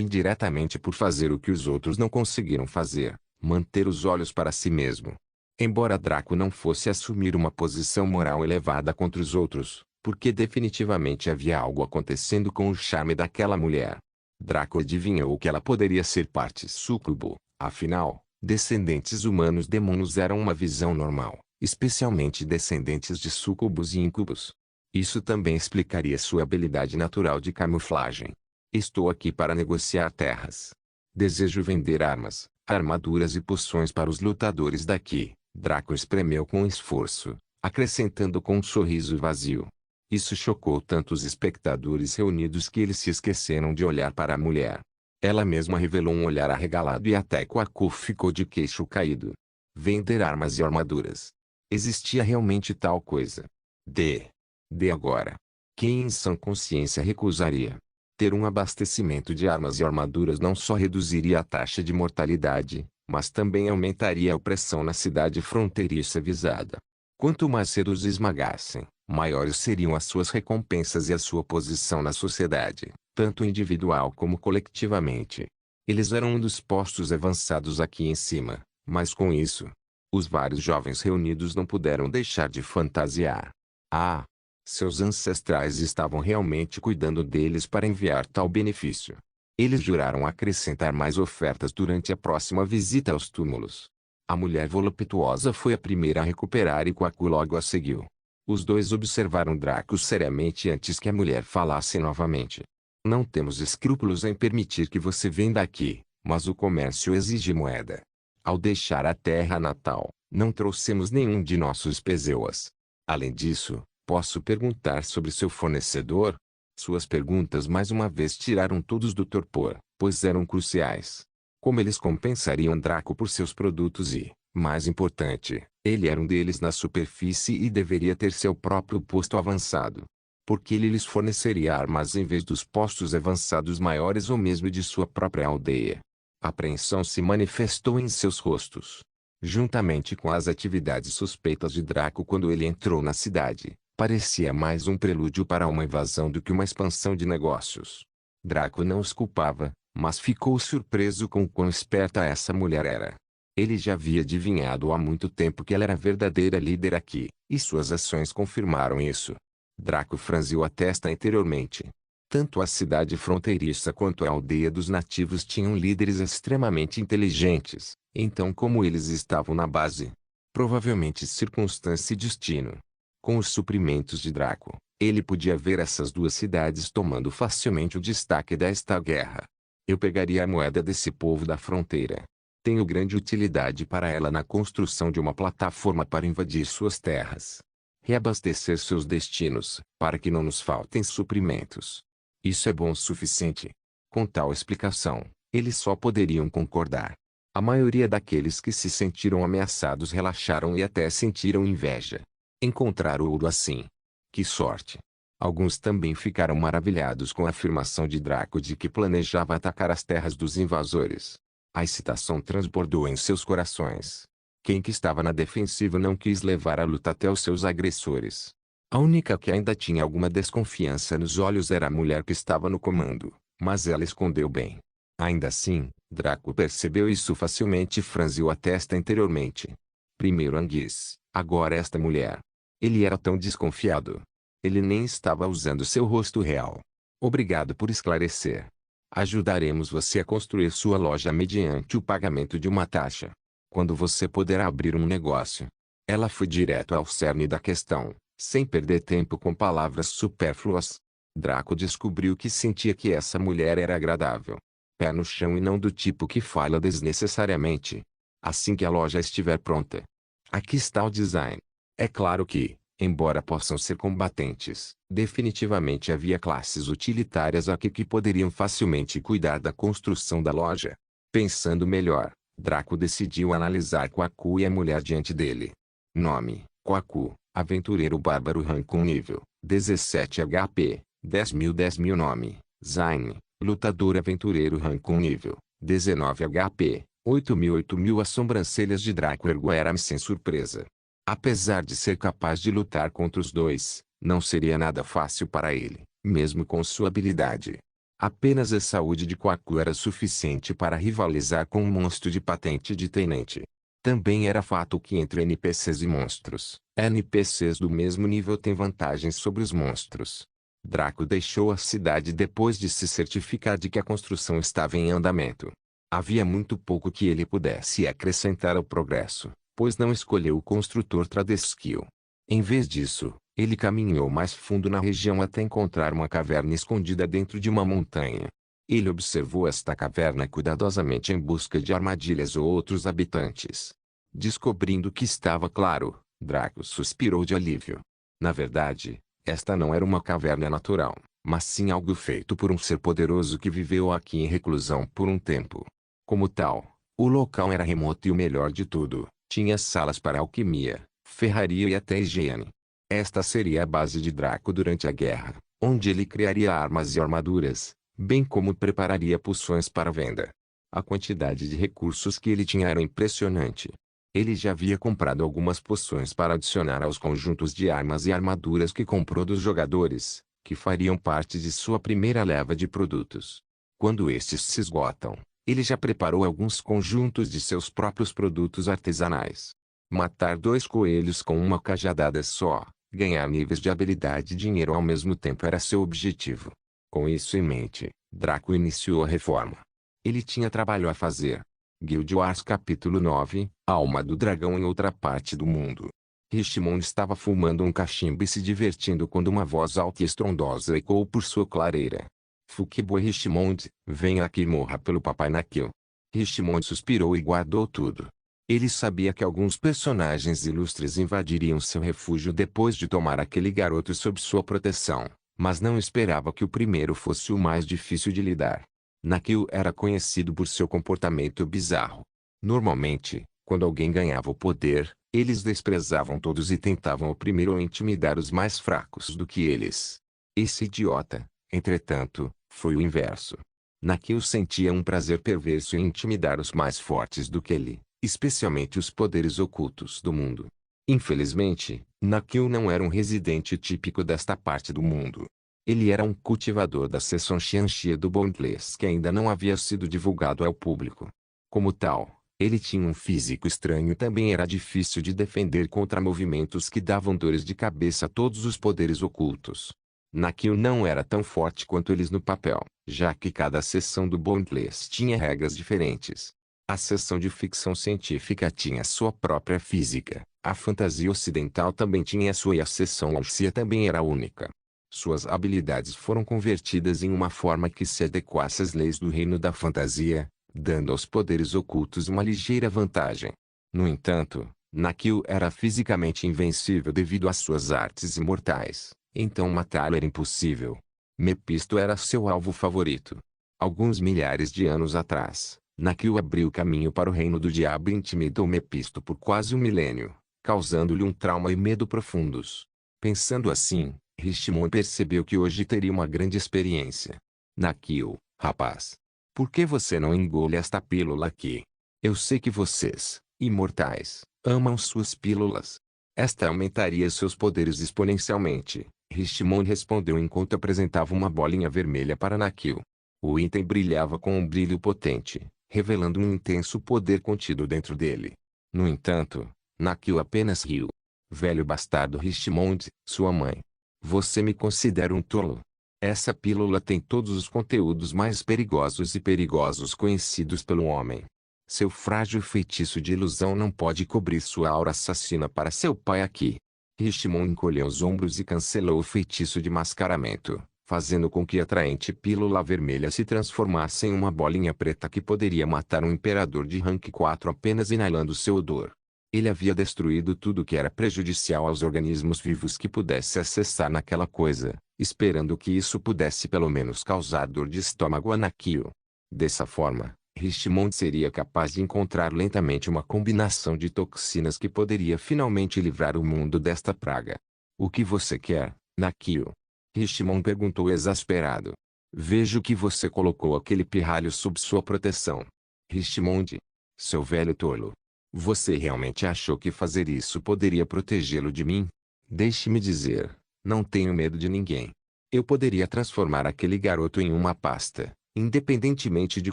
indiretamente por fazer o que os outros não conseguiram fazer, manter os olhos para si mesmo. Embora Draco não fosse assumir uma posição moral elevada contra os outros, porque definitivamente havia algo acontecendo com o charme daquela mulher. Draco adivinhou que ela poderia ser parte súcubo, afinal, descendentes humanos demônios eram uma visão normal, especialmente descendentes de súcubos e íncubos. Isso também explicaria sua habilidade natural de camuflagem. Estou aqui para negociar terras. Desejo vender armas, armaduras e poções para os lutadores daqui. Draco espremeu com esforço, acrescentando com um sorriso vazio. Isso chocou tanto os espectadores reunidos que eles se esqueceram de olhar para a mulher. Ela mesma revelou um olhar arregalado e até Kwaku ficou de queixo caído. Vender armas e armaduras. Existia realmente tal coisa? De agora. Quem em sã consciência recusaria? Ter um abastecimento de armas e armaduras não só reduziria a taxa de mortalidade, mas também aumentaria a opressão na cidade fronteiriça visada. Quanto mais cedo os esmagassem, maiores seriam as suas recompensas e a sua posição na sociedade, tanto individual como coletivamente. Eles eram um dos postos avançados aqui em cima, mas com isso, os vários jovens reunidos não puderam deixar de fantasiar. Ah! Seus ancestrais estavam realmente cuidando deles para enviar tal benefício. Eles juraram acrescentar mais ofertas durante a próxima visita aos túmulos. A mulher voluptuosa foi a primeira a recuperar e Kwaku logo a seguiu. Os dois observaram Draco seriamente antes que a mulher falasse novamente. Não temos escrúpulos em permitir que você venda aqui, mas o comércio exige moeda. Ao deixar a terra natal, não trouxemos nenhum de nossos pessoas. Além disso, posso perguntar sobre seu fornecedor? Suas perguntas mais uma vez tiraram todos do torpor, pois eram cruciais. Como eles compensariam Draco por seus produtos e, mais importante, ele era um deles na superfície e deveria ter seu próprio posto avançado. Porque ele lhes forneceria armas em vez dos postos avançados maiores ou mesmo de sua própria aldeia. A apreensão se manifestou em seus rostos. Juntamente com as atividades suspeitas de Draco quando ele entrou na cidade, parecia mais um prelúdio para uma invasão do que uma expansão de negócios. Draco não os culpava, mas ficou surpreso com quão esperta essa mulher era. Ele já havia adivinhado há muito tempo que ela era a verdadeira líder aqui, e suas ações confirmaram isso. Draco franziu a testa interiormente. Tanto a cidade fronteiriça quanto a aldeia dos nativos tinham líderes extremamente inteligentes, então como eles estavam na base? Provavelmente circunstância e destino. Com os suprimentos de Draco, ele podia ver essas duas cidades tomando facilmente o destaque desta guerra. Eu pegaria a moeda desse povo da fronteira. Tenho grande utilidade para ela na construção de uma plataforma para invadir suas terras. Reabastecer seus destinos, para que não nos faltem suprimentos. Isso é bom o suficiente. Com tal explicação, eles só poderiam concordar. A maioria daqueles que se sentiram ameaçados relaxaram e até sentiram inveja. Encontrar ouro assim. Que sorte! Alguns também ficaram maravilhados com a afirmação de Draco de que planejava atacar as terras dos invasores. A excitação transbordou em seus corações. Quem que estava na defensiva não quis levar a luta até os seus agressores. A única que ainda tinha alguma desconfiança nos olhos era a mulher que estava no comando, mas ela escondeu bem. Ainda assim, Draco percebeu isso facilmente e franziu a testa interiormente. Primeiro Anguiz, agora esta mulher. Ele era tão desconfiado. Ele nem estava usando seu rosto real. Obrigado por esclarecer. Ajudaremos você a construir sua loja mediante o pagamento de uma taxa. Quando você poderá abrir um negócio? Ela foi direto ao cerne da questão, sem perder tempo com palavras supérfluas. Draco descobriu que sentia que essa mulher era agradável. Pé no chão e não do tipo que fala desnecessariamente. Assim que a loja estiver pronta. Aqui está o design. É claro que, embora possam ser combatentes, definitivamente havia classes utilitárias aqui que poderiam facilmente cuidar da construção da loja. Pensando melhor, Draco decidiu analisar Kwaku e a mulher diante dele. Nome: Kwaku, aventureiro bárbaro rank 1 nível, 17 HP, 10.000 Nome: Zayn, lutador aventureiro rank 1 nível, 19 HP, 8.000 As sobrancelhas de Draco ergueram sem surpresa. Apesar de ser capaz de lutar contra os dois, não seria nada fácil para ele, mesmo com sua habilidade. Apenas a saúde de Kwaku era suficiente para rivalizar com um monstro de patente de tenente. Também era fato que entre NPCs e monstros, NPCs do mesmo nível têm vantagens sobre os monstros. Draco deixou a cidade depois de se certificar de que a construção estava em andamento. Havia muito pouco que ele pudesse acrescentar ao progresso, pois não escolheu o construtor Tradesquil. Em vez disso, ele caminhou mais fundo na região até encontrar uma caverna escondida dentro de uma montanha. Ele observou esta caverna cuidadosamente em busca de armadilhas ou outros habitantes. Descobrindo que estava claro, Draco suspirou de alívio. Na verdade, esta não era uma caverna natural, mas sim algo feito por um ser poderoso que viveu aqui em reclusão por um tempo. Como tal, o local era remoto e o melhor de tudo, tinha salas para alquimia, ferraria e até higiene. Esta seria a base de Draco durante a guerra, onde ele criaria armas e armaduras, bem como prepararia poções para venda. A quantidade de recursos que ele tinha era impressionante. Ele já havia comprado algumas poções para adicionar aos conjuntos de armas e armaduras que comprou dos jogadores, que fariam parte de sua primeira leva de produtos. Quando estes se esgotam, ele já preparou alguns conjuntos de seus próprios produtos artesanais. Matar 2 coelhos com uma cajadada só, ganhar níveis de habilidade e dinheiro ao mesmo tempo era seu objetivo. Com isso em mente, Draco iniciou a reforma. Ele tinha trabalho a fazer. Guild Wars Capítulo 9, Alma do Dragão em outra parte do mundo. Richmond estava fumando um cachimbo e se divertindo quando uma voz alta e estrondosa ecoou por sua clareira. Fukibo Richmond, venha aqui e morra pelo Papai Naquil. Richmond suspirou e guardou tudo. Ele sabia que alguns personagens ilustres invadiriam seu refúgio depois de tomar aquele garoto sob sua proteção, mas não esperava que o primeiro fosse o mais difícil de lidar. Naquil era conhecido por seu comportamento bizarro. Normalmente, quando alguém ganhava o poder, eles desprezavam todos e tentavam oprimir ou intimidar os mais fracos do que eles. Esse idiota, entretanto, foi o inverso. Naquil sentia um prazer perverso em intimidar os mais fortes do que ele, especialmente os poderes ocultos do mundo. Infelizmente, Naquil não era um residente típico desta parte do mundo. Ele era um cultivador da seção Xianxia do Boundless que ainda não havia sido divulgado ao público. Como tal, ele tinha um físico estranho e também era difícil de defender contra movimentos que davam dores de cabeça a todos os poderes ocultos. Naquil não era tão forte quanto eles no papel, já que cada seção do Boundless tinha regras diferentes. A seção de ficção científica tinha sua própria física, a fantasia ocidental também tinha a sua e a seção Lancia também era única. Suas habilidades foram convertidas em uma forma que se adequasse às leis do reino da fantasia, dando aos poderes ocultos uma ligeira vantagem. No entanto, Naquil era fisicamente invencível devido às suas artes imortais, então matá-lo era impossível. Mepisto era seu alvo favorito. Alguns milhares de anos atrás, Naquil abriu caminho para o reino do diabo e intimidou Mepisto por quase um milênio, causando-lhe um trauma e medo profundos. Pensando assim, Richmond percebeu que hoje teria uma grande experiência. Naquil, rapaz. Por que você não engole esta pílula aqui? Eu sei que vocês, imortais, amam suas pílulas. Esta aumentaria seus poderes exponencialmente, Richmond respondeu enquanto apresentava uma bolinha vermelha para Naquil. O item brilhava com um brilho potente. revelando um intenso poder contido dentro dele. No entanto, Nakio apenas riu. Velho bastardo Richmond, sua mãe. Você me considera um tolo. Essa pílula tem todos os conteúdos mais perigosos conhecidos pelo homem. Seu frágil feitiço de ilusão não pode cobrir sua aura assassina para seu pai aqui. Richmond encolheu os ombros e cancelou o feitiço de mascaramento, fazendo com que a atraente pílula vermelha se transformasse em uma bolinha preta que poderia matar um imperador de rank 4 apenas inalando seu odor. Ele havia destruído tudo que era prejudicial aos organismos vivos que pudesse acessar naquela coisa, esperando que isso pudesse pelo menos causar dor de estômago a Nakio. Dessa forma, Richmond seria capaz de encontrar lentamente uma combinação de toxinas que poderia finalmente livrar o mundo desta praga. O que você quer, Nakio? Richmond perguntou exasperado. Vejo que você colocou aquele pirralho sob sua proteção. Richmond, seu velho tolo. Você realmente achou que fazer isso poderia protegê-lo de mim? Deixe-me dizer, não tenho medo de ninguém. Eu poderia transformar aquele garoto em uma pasta, independentemente de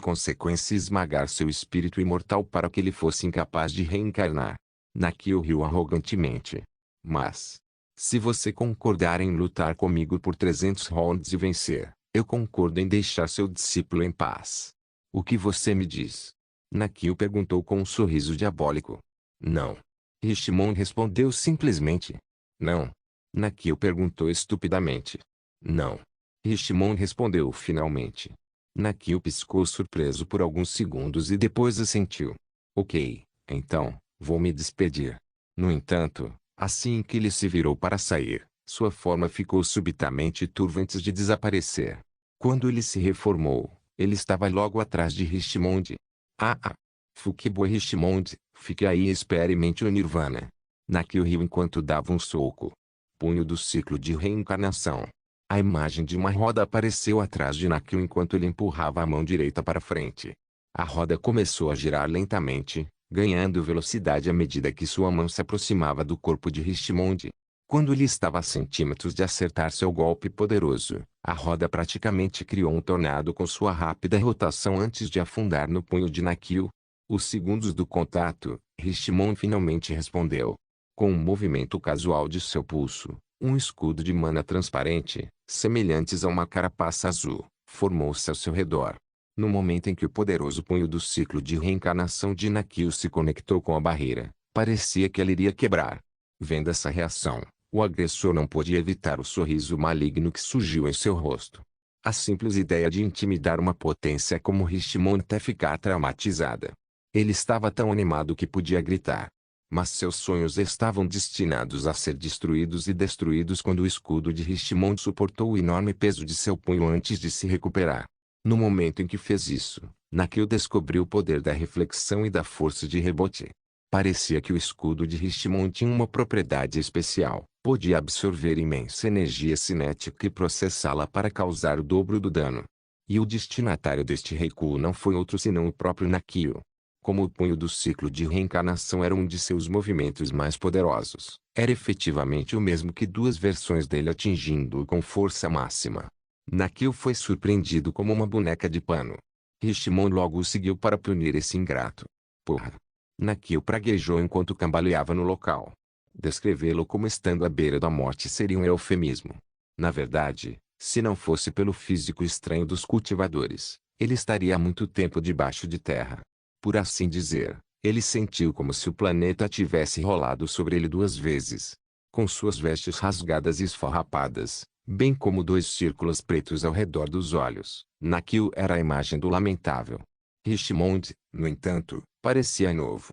consequências, e esmagar seu espírito imortal para que ele fosse incapaz de reencarnar. Nakio riu arrogantemente. Mas, se você concordar em lutar comigo por 300 rounds e vencer, eu concordo em deixar seu discípulo em paz. O que você me diz? Nakio perguntou com um sorriso diabólico. Não. Richmond respondeu simplesmente. Não. Nakio perguntou estupidamente. Não. Richmond respondeu finalmente. Nakio piscou surpreso por alguns segundos e depois assentiu. Ok, então, vou me despedir. No entanto, assim que ele se virou para sair, sua forma ficou subitamente turva antes de desaparecer. Quando ele se reformou, ele estava logo atrás de Richmond. Fukibo Richmond, fique aí e experimente o Nirvana. Nakio riu enquanto dava um soco. Punho do ciclo de reencarnação. A imagem de uma roda apareceu atrás de Nakio enquanto ele empurrava a mão direita para frente. A roda começou a girar lentamente, ganhando velocidade à medida que sua mão se aproximava do corpo de Richmond. Quando ele estava a centímetros de acertar seu golpe poderoso, a roda praticamente criou um tornado com sua rápida rotação antes de afundar no punho de Nakio. Os segundos do contato, Richmond finalmente respondeu. Com um movimento casual de seu pulso, um escudo de mana transparente, semelhantes a uma carapaça azul, formou-se ao seu redor. No momento em que o poderoso punho do ciclo de reencarnação de Nakio se conectou com a barreira, parecia que ela iria quebrar. Vendo essa reação, o agressor não pôde evitar o sorriso maligno que surgiu em seu rosto. A simples ideia de intimidar uma potência como Richmond até ficar traumatizada. Ele estava tão animado que podia gritar. Mas seus sonhos estavam destinados a ser destruídos e destruídos quando o escudo de Richmond suportou o enorme peso de seu punho antes de se recuperar. No momento em que fez isso, Nakio descobriu o poder da reflexão e da força de rebote. Parecia que o escudo de Richmond tinha uma propriedade especial, podia absorver imensa energia cinética e processá-la para causar o dobro do dano. E o destinatário deste recuo não foi outro senão o próprio Nakio. Como o punho do ciclo de reencarnação era um de seus movimentos mais poderosos, era efetivamente o mesmo que duas versões dele atingindo-o com força máxima. Nakio foi surpreendido como uma boneca de pano. Richmond logo o seguiu para punir esse ingrato. Porra! Nakio praguejou enquanto cambaleava no local. Descrevê-lo como estando à beira da morte seria um eufemismo. Na verdade, se não fosse pelo físico estranho dos cultivadores, ele estaria há muito tempo debaixo de terra. Por assim dizer, ele sentiu como se o planeta tivesse rolado sobre ele duas vezes. Com suas vestes rasgadas e esfarrapadas, bem como dois círculos pretos ao redor dos olhos, Nakio era a imagem do lamentável. Richmond, no entanto, parecia novo.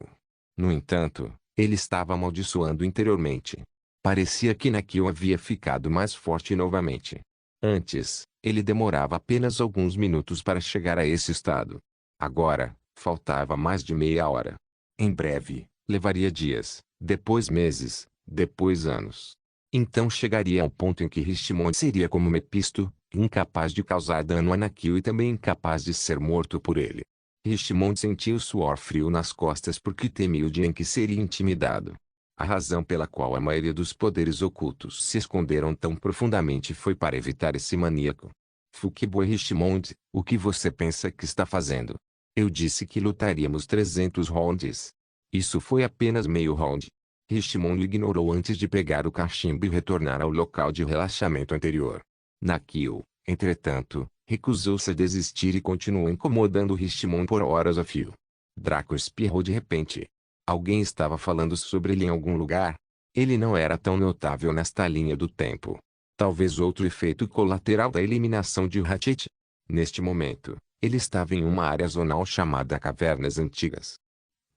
No entanto, ele estava amaldiçoando interiormente. Parecia que Nakio havia ficado mais forte novamente. Antes, ele demorava apenas alguns minutos para chegar a esse estado. Agora, faltava mais de meia hora. Em breve, levaria dias, depois meses, depois anos. Então chegaria ao ponto em que Richmond seria como Mepisto, incapaz de causar dano a Nakio e também incapaz de ser morto por ele. Richmond sentiu suor frio nas costas porque temia o dia em que seria intimidado. A razão pela qual a maioria dos poderes ocultos se esconderam tão profundamente foi para evitar esse maníaco. Fukibo Richmond, o que você pensa que está fazendo? Eu disse que lutaríamos 300 rounds. Isso foi apenas meio round. Richmond ignorou antes de pegar o cachimbo e retornar ao local de relaxamento anterior. Nakio, entretanto, recusou-se a desistir e continuou incomodando Richmond por horas a fio. Draco espirrou de repente. Alguém estava falando sobre ele em algum lugar? Ele não era tão notável nesta linha do tempo. Talvez outro efeito colateral da eliminação de Ratchet? Neste momento, ele estava em uma área zonal chamada Cavernas Antigas.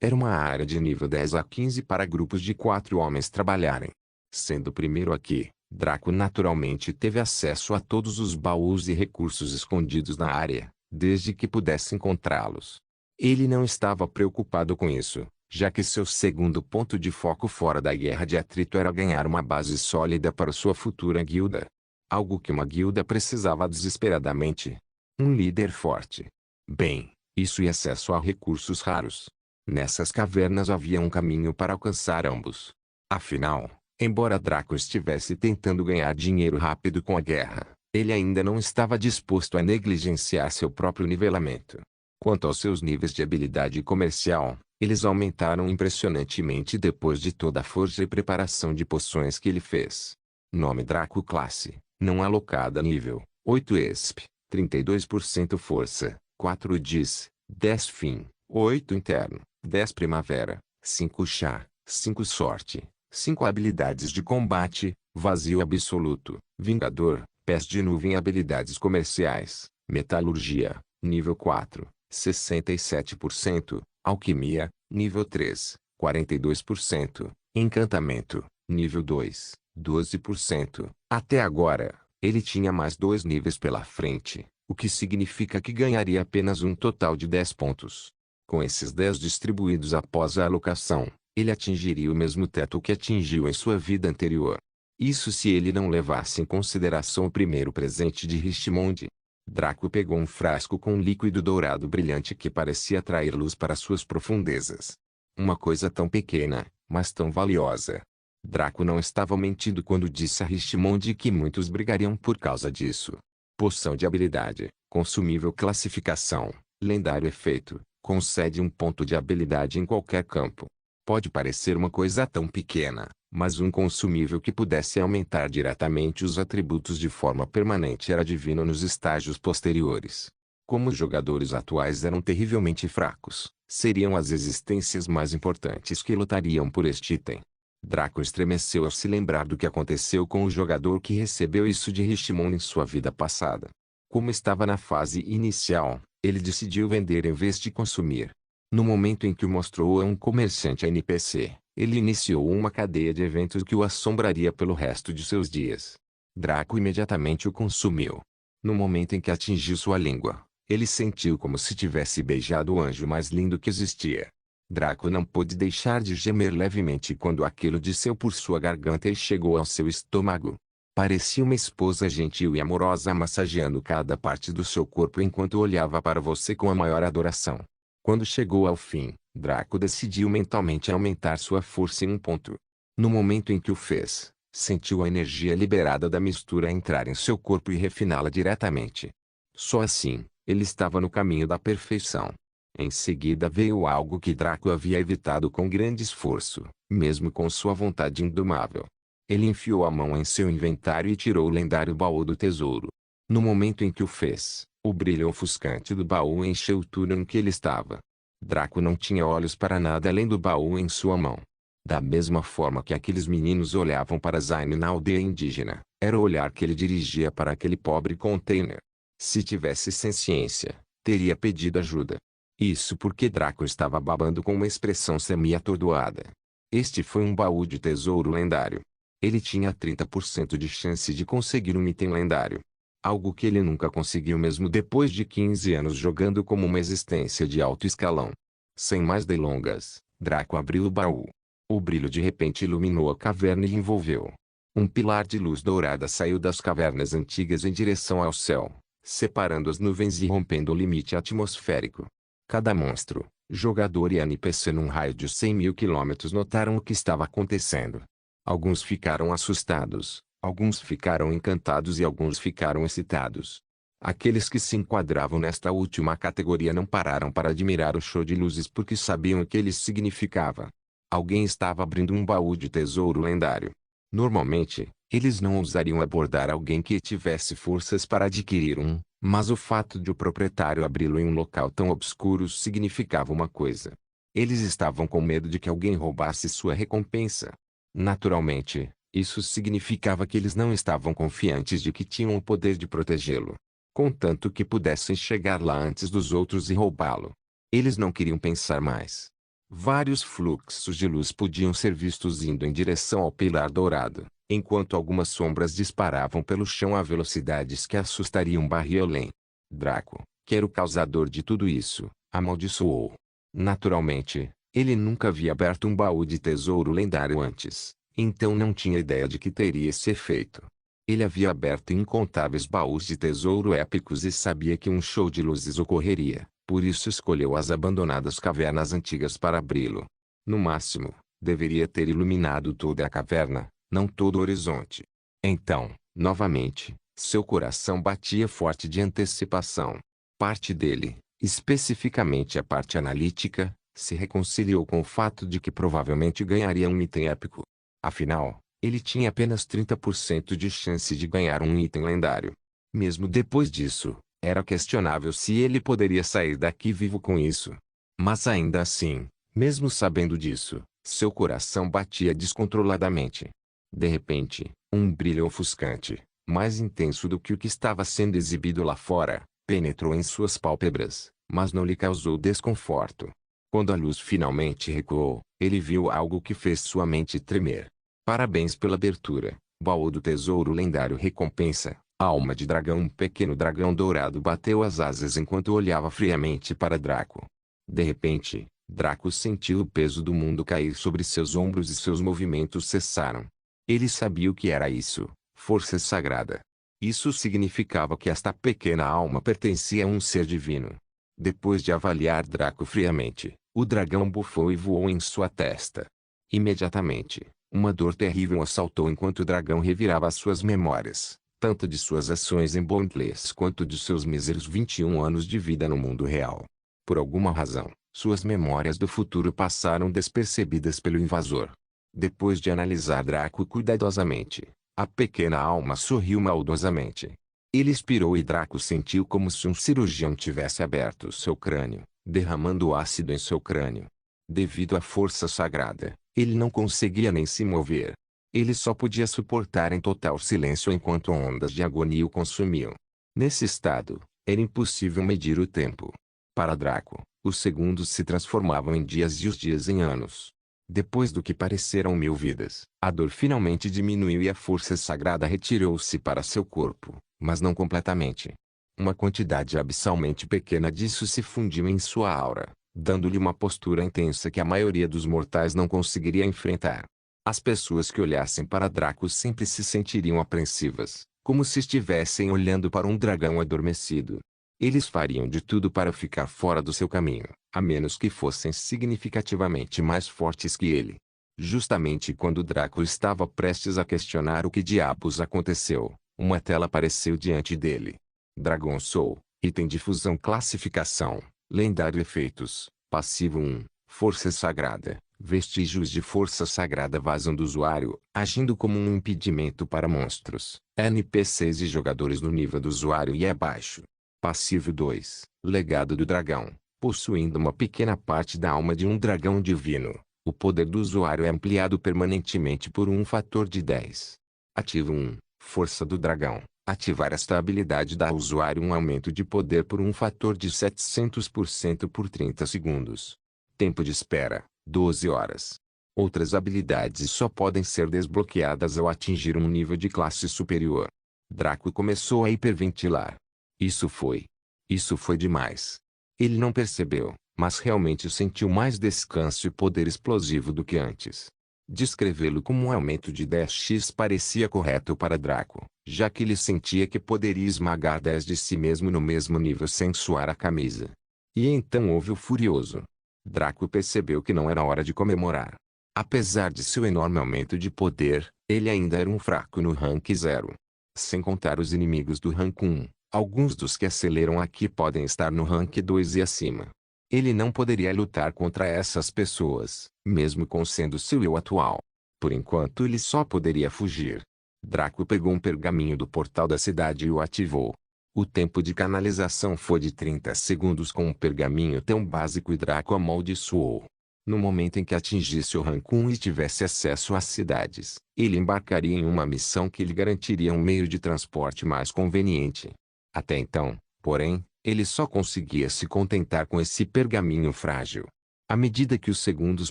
Era uma área de nível 10 a 15 para grupos de 4 homens trabalharem. Sendo o primeiro aqui, Draco naturalmente teve acesso a todos os baús e recursos escondidos na área, desde que pudesse encontrá-los. Ele não estava preocupado com isso, já que seu segundo ponto de foco fora da guerra de atrito era ganhar uma base sólida para sua futura guilda. Algo que uma guilda precisava desesperadamente. Um líder forte. Bem, isso e acesso a recursos raros. Nessas cavernas havia um caminho para alcançar ambos. Afinal, embora Draco estivesse tentando ganhar dinheiro rápido com a guerra, ele ainda não estava disposto a negligenciar seu próprio nivelamento. Quanto aos seus níveis de habilidade comercial, eles aumentaram impressionantemente depois de toda a forja e preparação de poções que ele fez. Nome Draco Classe, não alocada nível, 8 ESP, 32% força, 4 Dis, 10 Fim, 8 Interno, 10 Primavera, 5 Chá, 5 Sorte, 5 Habilidades de combate, Vazio Absoluto, Vingador, Pés de Nuvem. Habilidades comerciais, Metalurgia, nível 4, 67%, Alquimia, nível 3, 42%, Encantamento, nível 2, 12%. Até agora, ele tinha mais 2 níveis pela frente, o que significa que ganharia apenas um total de 10 pontos. Com esses 10 distribuídos após a alocação, ele atingiria o mesmo teto que atingiu em sua vida anterior. Isso se ele não levasse em consideração o primeiro presente de Richmond. Draco pegou um frasco com um líquido dourado brilhante que parecia atrair luz para suas profundezas. Uma coisa tão pequena, mas tão valiosa. Draco não estava mentindo quando disse a Richmond que muitos brigariam por causa disso. Poção de habilidade, consumível. Classificação, lendário. Efeito, concede um ponto de habilidade em qualquer campo. Pode parecer uma coisa tão pequena, mas um consumível que pudesse aumentar diretamente os atributos de forma permanente era divino nos estágios posteriores. Como os jogadores atuais eram terrivelmente fracos, seriam as existências mais importantes que lutariam por este item. Draco estremeceu ao se lembrar do que aconteceu com o jogador que recebeu isso de Richmond em sua vida passada. Como estava na fase inicial, ele decidiu vender em vez de consumir. No momento em que o mostrou a um comerciante NPC, ele iniciou uma cadeia de eventos que o assombraria pelo resto de seus dias. Draco imediatamente o consumiu. No momento em que atingiu sua língua, ele sentiu como se tivesse beijado o anjo mais lindo que existia. Draco não pôde deixar de gemer levemente quando aquilo desceu por sua garganta e chegou ao seu estômago. Parecia uma esposa gentil e amorosa massageando cada parte do seu corpo enquanto olhava para você com a maior adoração. Quando chegou ao fim, Draco decidiu mentalmente aumentar sua força em um ponto. No momento em que o fez, sentiu a energia liberada da mistura entrar em seu corpo e refiná-la diretamente. Só assim, ele estava no caminho da perfeição. Em seguida veio algo que Draco havia evitado com grande esforço, mesmo com sua vontade indomável. Ele enfiou a mão em seu inventário e tirou o lendário baú do tesouro. No momento em que o fez, o brilho ofuscante do baú encheu o túnel em que ele estava. Draco não tinha olhos para nada além do baú em sua mão. Da mesma forma que aqueles meninos olhavam para Zayn na aldeia indígena, era o olhar que ele dirigia para aquele pobre container. Se tivesse ciência, teria pedido ajuda. Isso porque Draco estava babando com uma expressão semi-atordoada. Este foi um baú de tesouro lendário. Ele tinha 30% de chance de conseguir um item lendário. Algo que ele nunca conseguiu mesmo depois de 15 anos jogando como uma existência de alto escalão. Sem mais delongas, Draco abriu o baú. O brilho de repente iluminou a caverna e envolveu. Um pilar de luz dourada saiu das cavernas antigas em direção ao céu, separando as nuvens e rompendo o limite atmosférico. Cada monstro, jogador e NPC num raio de 100.000 quilômetros notaram o que estava acontecendo. Alguns ficaram assustados, alguns ficaram encantados e alguns ficaram excitados. Aqueles que se enquadravam nesta última categoria não pararam para admirar o show de luzes porque sabiam o que ele significava. Alguém estava abrindo um baú de tesouro lendário. Normalmente, eles não ousariam abordar alguém que tivesse forças para adquirir um, mas o fato de o proprietário abri-lo em um local tão obscuro significava uma coisa. Eles estavam com medo de que alguém roubasse sua recompensa. Naturalmente, isso significava que eles não estavam confiantes de que tinham o poder de protegê-lo, contanto que pudessem chegar lá antes dos outros e roubá-lo. Eles não queriam pensar mais. Vários fluxos de luz podiam ser vistos indo em direção ao pilar dourado, enquanto algumas sombras disparavam pelo chão a velocidades que assustariam Barry-Allen. Draco, que era o causador de tudo isso, amaldiçoou. Naturalmente, ele nunca havia aberto um baú de tesouro lendário antes, então não tinha ideia de que teria esse efeito. Ele havia aberto incontáveis baús de tesouro épicos e sabia que um show de luzes ocorreria, por isso escolheu as abandonadas cavernas antigas para abri-lo. No máximo, deveria ter iluminado toda a caverna, não todo o horizonte. Então, novamente, seu coração batia forte de antecipação. Parte dele, especificamente a parte analítica, se reconciliou com o fato de que provavelmente ganharia um item épico. Afinal, ele tinha apenas 30% de chance de ganhar um item lendário. Mesmo depois disso, era questionável se ele poderia sair daqui vivo com isso. Mas ainda assim, mesmo sabendo disso, seu coração batia descontroladamente. De repente, um brilho ofuscante, mais intenso do que o que estava sendo exibido lá fora, penetrou em suas pálpebras, mas não lhe causou desconforto. Quando a luz finalmente recuou, ele viu algo que fez sua mente tremer. Parabéns pela abertura, baú do tesouro lendário recompensa, alma de dragão. Um pequeno dragão dourado bateu as asas enquanto olhava friamente para Draco. De repente, Draco sentiu o peso do mundo cair sobre seus ombros e seus movimentos cessaram. Ele sabia o que era isso, força sagrada. Isso significava que esta pequena alma pertencia a um ser divino. Depois de avaliar Draco friamente, o dragão bufou e voou em sua testa. Imediatamente, uma dor terrível o assaltou enquanto o dragão revirava as suas memórias, tanto de suas ações em Bondless quanto de seus míseros 21 anos de vida no mundo real. Por alguma razão, suas memórias do futuro passaram despercebidas pelo invasor. Depois de analisar Draco cuidadosamente, a pequena alma sorriu maldosamente. Ele expirou e Draco sentiu como se um cirurgião tivesse aberto seu crânio, derramando ácido em seu crânio. Devido à força sagrada, ele não conseguia nem se mover. Ele só podia suportar em total silêncio enquanto ondas de agonia o consumiam. Nesse estado, era impossível medir o tempo. Para Draco, os segundos se transformavam em dias e os dias em anos. Depois do que pareceram 1000 vidas, a dor finalmente diminuiu e a força sagrada retirou-se para seu corpo, mas não completamente. Uma quantidade abissalmente pequena disso se fundiu em sua aura, dando-lhe uma postura intensa que a maioria dos mortais não conseguiria enfrentar. As pessoas que olhassem para Draco sempre se sentiriam apreensivas, como se estivessem olhando para um dragão adormecido. Eles fariam de tudo para ficar fora do seu caminho, a menos que fossem significativamente mais fortes que ele. Justamente quando Draco estava prestes a questionar o que diabos aconteceu, uma tela apareceu diante dele. Dragon Soul, item de fusão classificação, lendário efeitos, passivo 1, força sagrada, vestígios de força sagrada vazam do usuário, agindo como um impedimento para monstros, NPCs e jogadores no nível do usuário e abaixo. Passivo 2, legado do dragão, possuindo uma pequena parte da alma de um dragão divino. O poder do usuário é ampliado permanentemente por um fator de 10. Ativo 1, força do dragão. Ativar esta habilidade dá ao usuário um aumento de poder por um fator de 700% por 30 segundos. Tempo de espera, 12 horas. Outras habilidades só podem ser desbloqueadas ao atingir um nível de classe superior. Draco começou a hiperventilar. Isso foi demais. Ele não percebeu, mas realmente sentiu mais descanso e poder explosivo do que antes. Descrevê-lo como um aumento de 10x parecia correto para Draco, já que ele sentia que poderia esmagar 10 de si mesmo no mesmo nível sem suar a camisa. E então houve o furioso. Draco percebeu que não era hora de comemorar. Apesar de seu enorme aumento de poder, ele ainda era um fraco no rank 0. Sem contar os inimigos do rank 1, Alguns dos que aceleram aqui podem estar no rank 2 e acima. Ele não poderia lutar contra essas pessoas, mesmo com sendo seu eu atual. Por enquanto ele só poderia fugir. Draco pegou um pergaminho do portal da cidade e o ativou. O tempo de canalização foi de 30 segundos com um pergaminho tão básico e Draco amaldiçoou. No momento em que atingisse o rank 1 e tivesse acesso às cidades, ele embarcaria em uma missão que lhe garantiria um meio de transporte mais conveniente. Até então, porém, ele só conseguia se contentar com esse pergaminho frágil. À medida que os segundos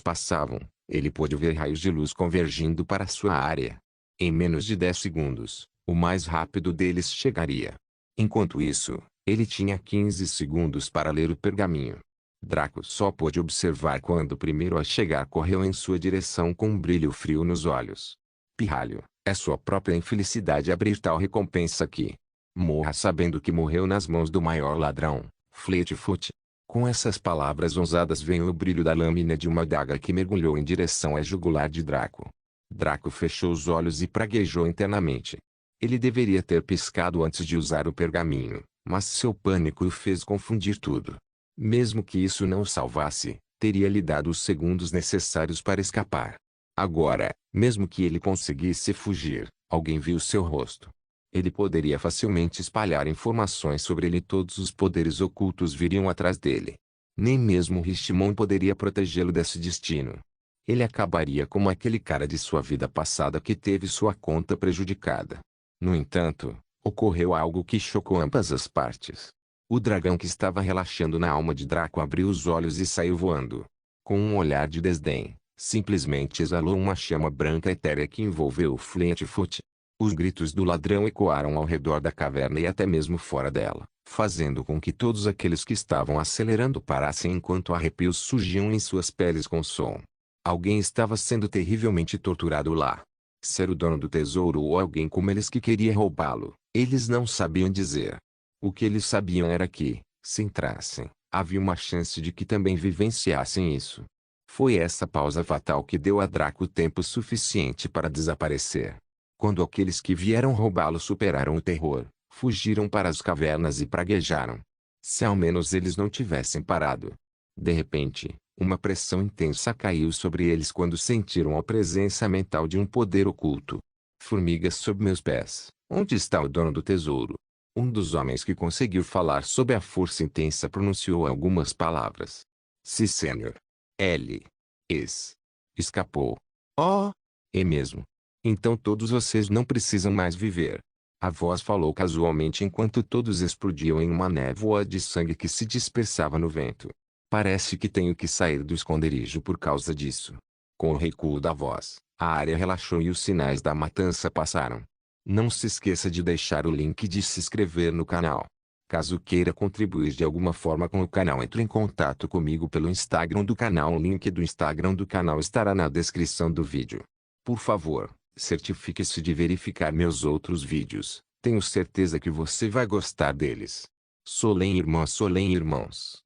passavam, ele pôde ver raios de luz convergindo para sua área. Em menos de 10 segundos, o mais rápido deles chegaria. Enquanto isso, ele tinha 15 segundos para ler o pergaminho. Draco só pôde observar quando o primeiro a chegar correu em sua direção com um brilho frio nos olhos. Pirralho, é sua própria infelicidade abrir tal recompensa aqui. Morra sabendo que morreu nas mãos do maior ladrão, Fleetfoot. Com essas palavras ousadas veio o brilho da lâmina de uma adaga que mergulhou em direção à jugular de Draco. Draco fechou os olhos e praguejou internamente. Ele deveria ter piscado antes de usar o pergaminho, mas seu pânico o fez confundir tudo. Mesmo que isso não o salvasse, teria lhe dado os segundos necessários para escapar. Agora, mesmo que ele conseguisse fugir, alguém viu seu rosto. Ele poderia facilmente espalhar informações sobre ele e todos os poderes ocultos viriam atrás dele. Nem mesmo Richmond poderia protegê-lo desse destino. Ele acabaria como aquele cara de sua vida passada que teve sua conta prejudicada. No entanto, ocorreu algo que chocou ambas as partes. O dragão que estava relaxando na alma de Draco abriu os olhos e saiu voando. Com um olhar de desdém, simplesmente exalou uma chama branca etérea que envolveu Fleetfoot. Os gritos do ladrão ecoaram ao redor da caverna e até mesmo fora dela, fazendo com que todos aqueles que estavam acelerando parassem enquanto arrepios surgiam em suas peles com o som. Alguém estava sendo terrivelmente torturado lá. Ser o dono do tesouro ou alguém como eles que queria roubá-lo, eles não sabiam dizer. O que eles sabiam era que, se entrassem, havia uma chance de que também vivenciassem isso. Foi essa pausa fatal que deu a Draco tempo suficiente para desaparecer. Quando aqueles que vieram roubá-lo superaram o terror, fugiram para as cavernas e praguejaram. Se ao menos eles não tivessem parado. De repente, uma pressão intensa caiu sobre eles quando sentiram a presença mental de um poder oculto. Formigas sob meus pés, onde está o dono do tesouro? Um dos homens que conseguiu falar sob a força intensa pronunciou algumas palavras. Si senhor. L. Escapou. Oh! É mesmo. Então todos vocês não precisam mais viver. A voz falou casualmente enquanto todos explodiam em uma névoa de sangue que se dispersava no vento. Parece que tenho que sair do esconderijo por causa disso. Com o recuo da voz, a área relaxou e os sinais da matança passaram. Não se esqueça de deixar o link de se inscrever no canal. Caso queira contribuir de alguma forma com o canal, entre em contato comigo pelo Instagram do canal. O link do Instagram do canal estará na descrição do vídeo. Por favor, certifique-se de verificar meus outros vídeos. Tenho certeza que você vai gostar deles. Solem irmãos.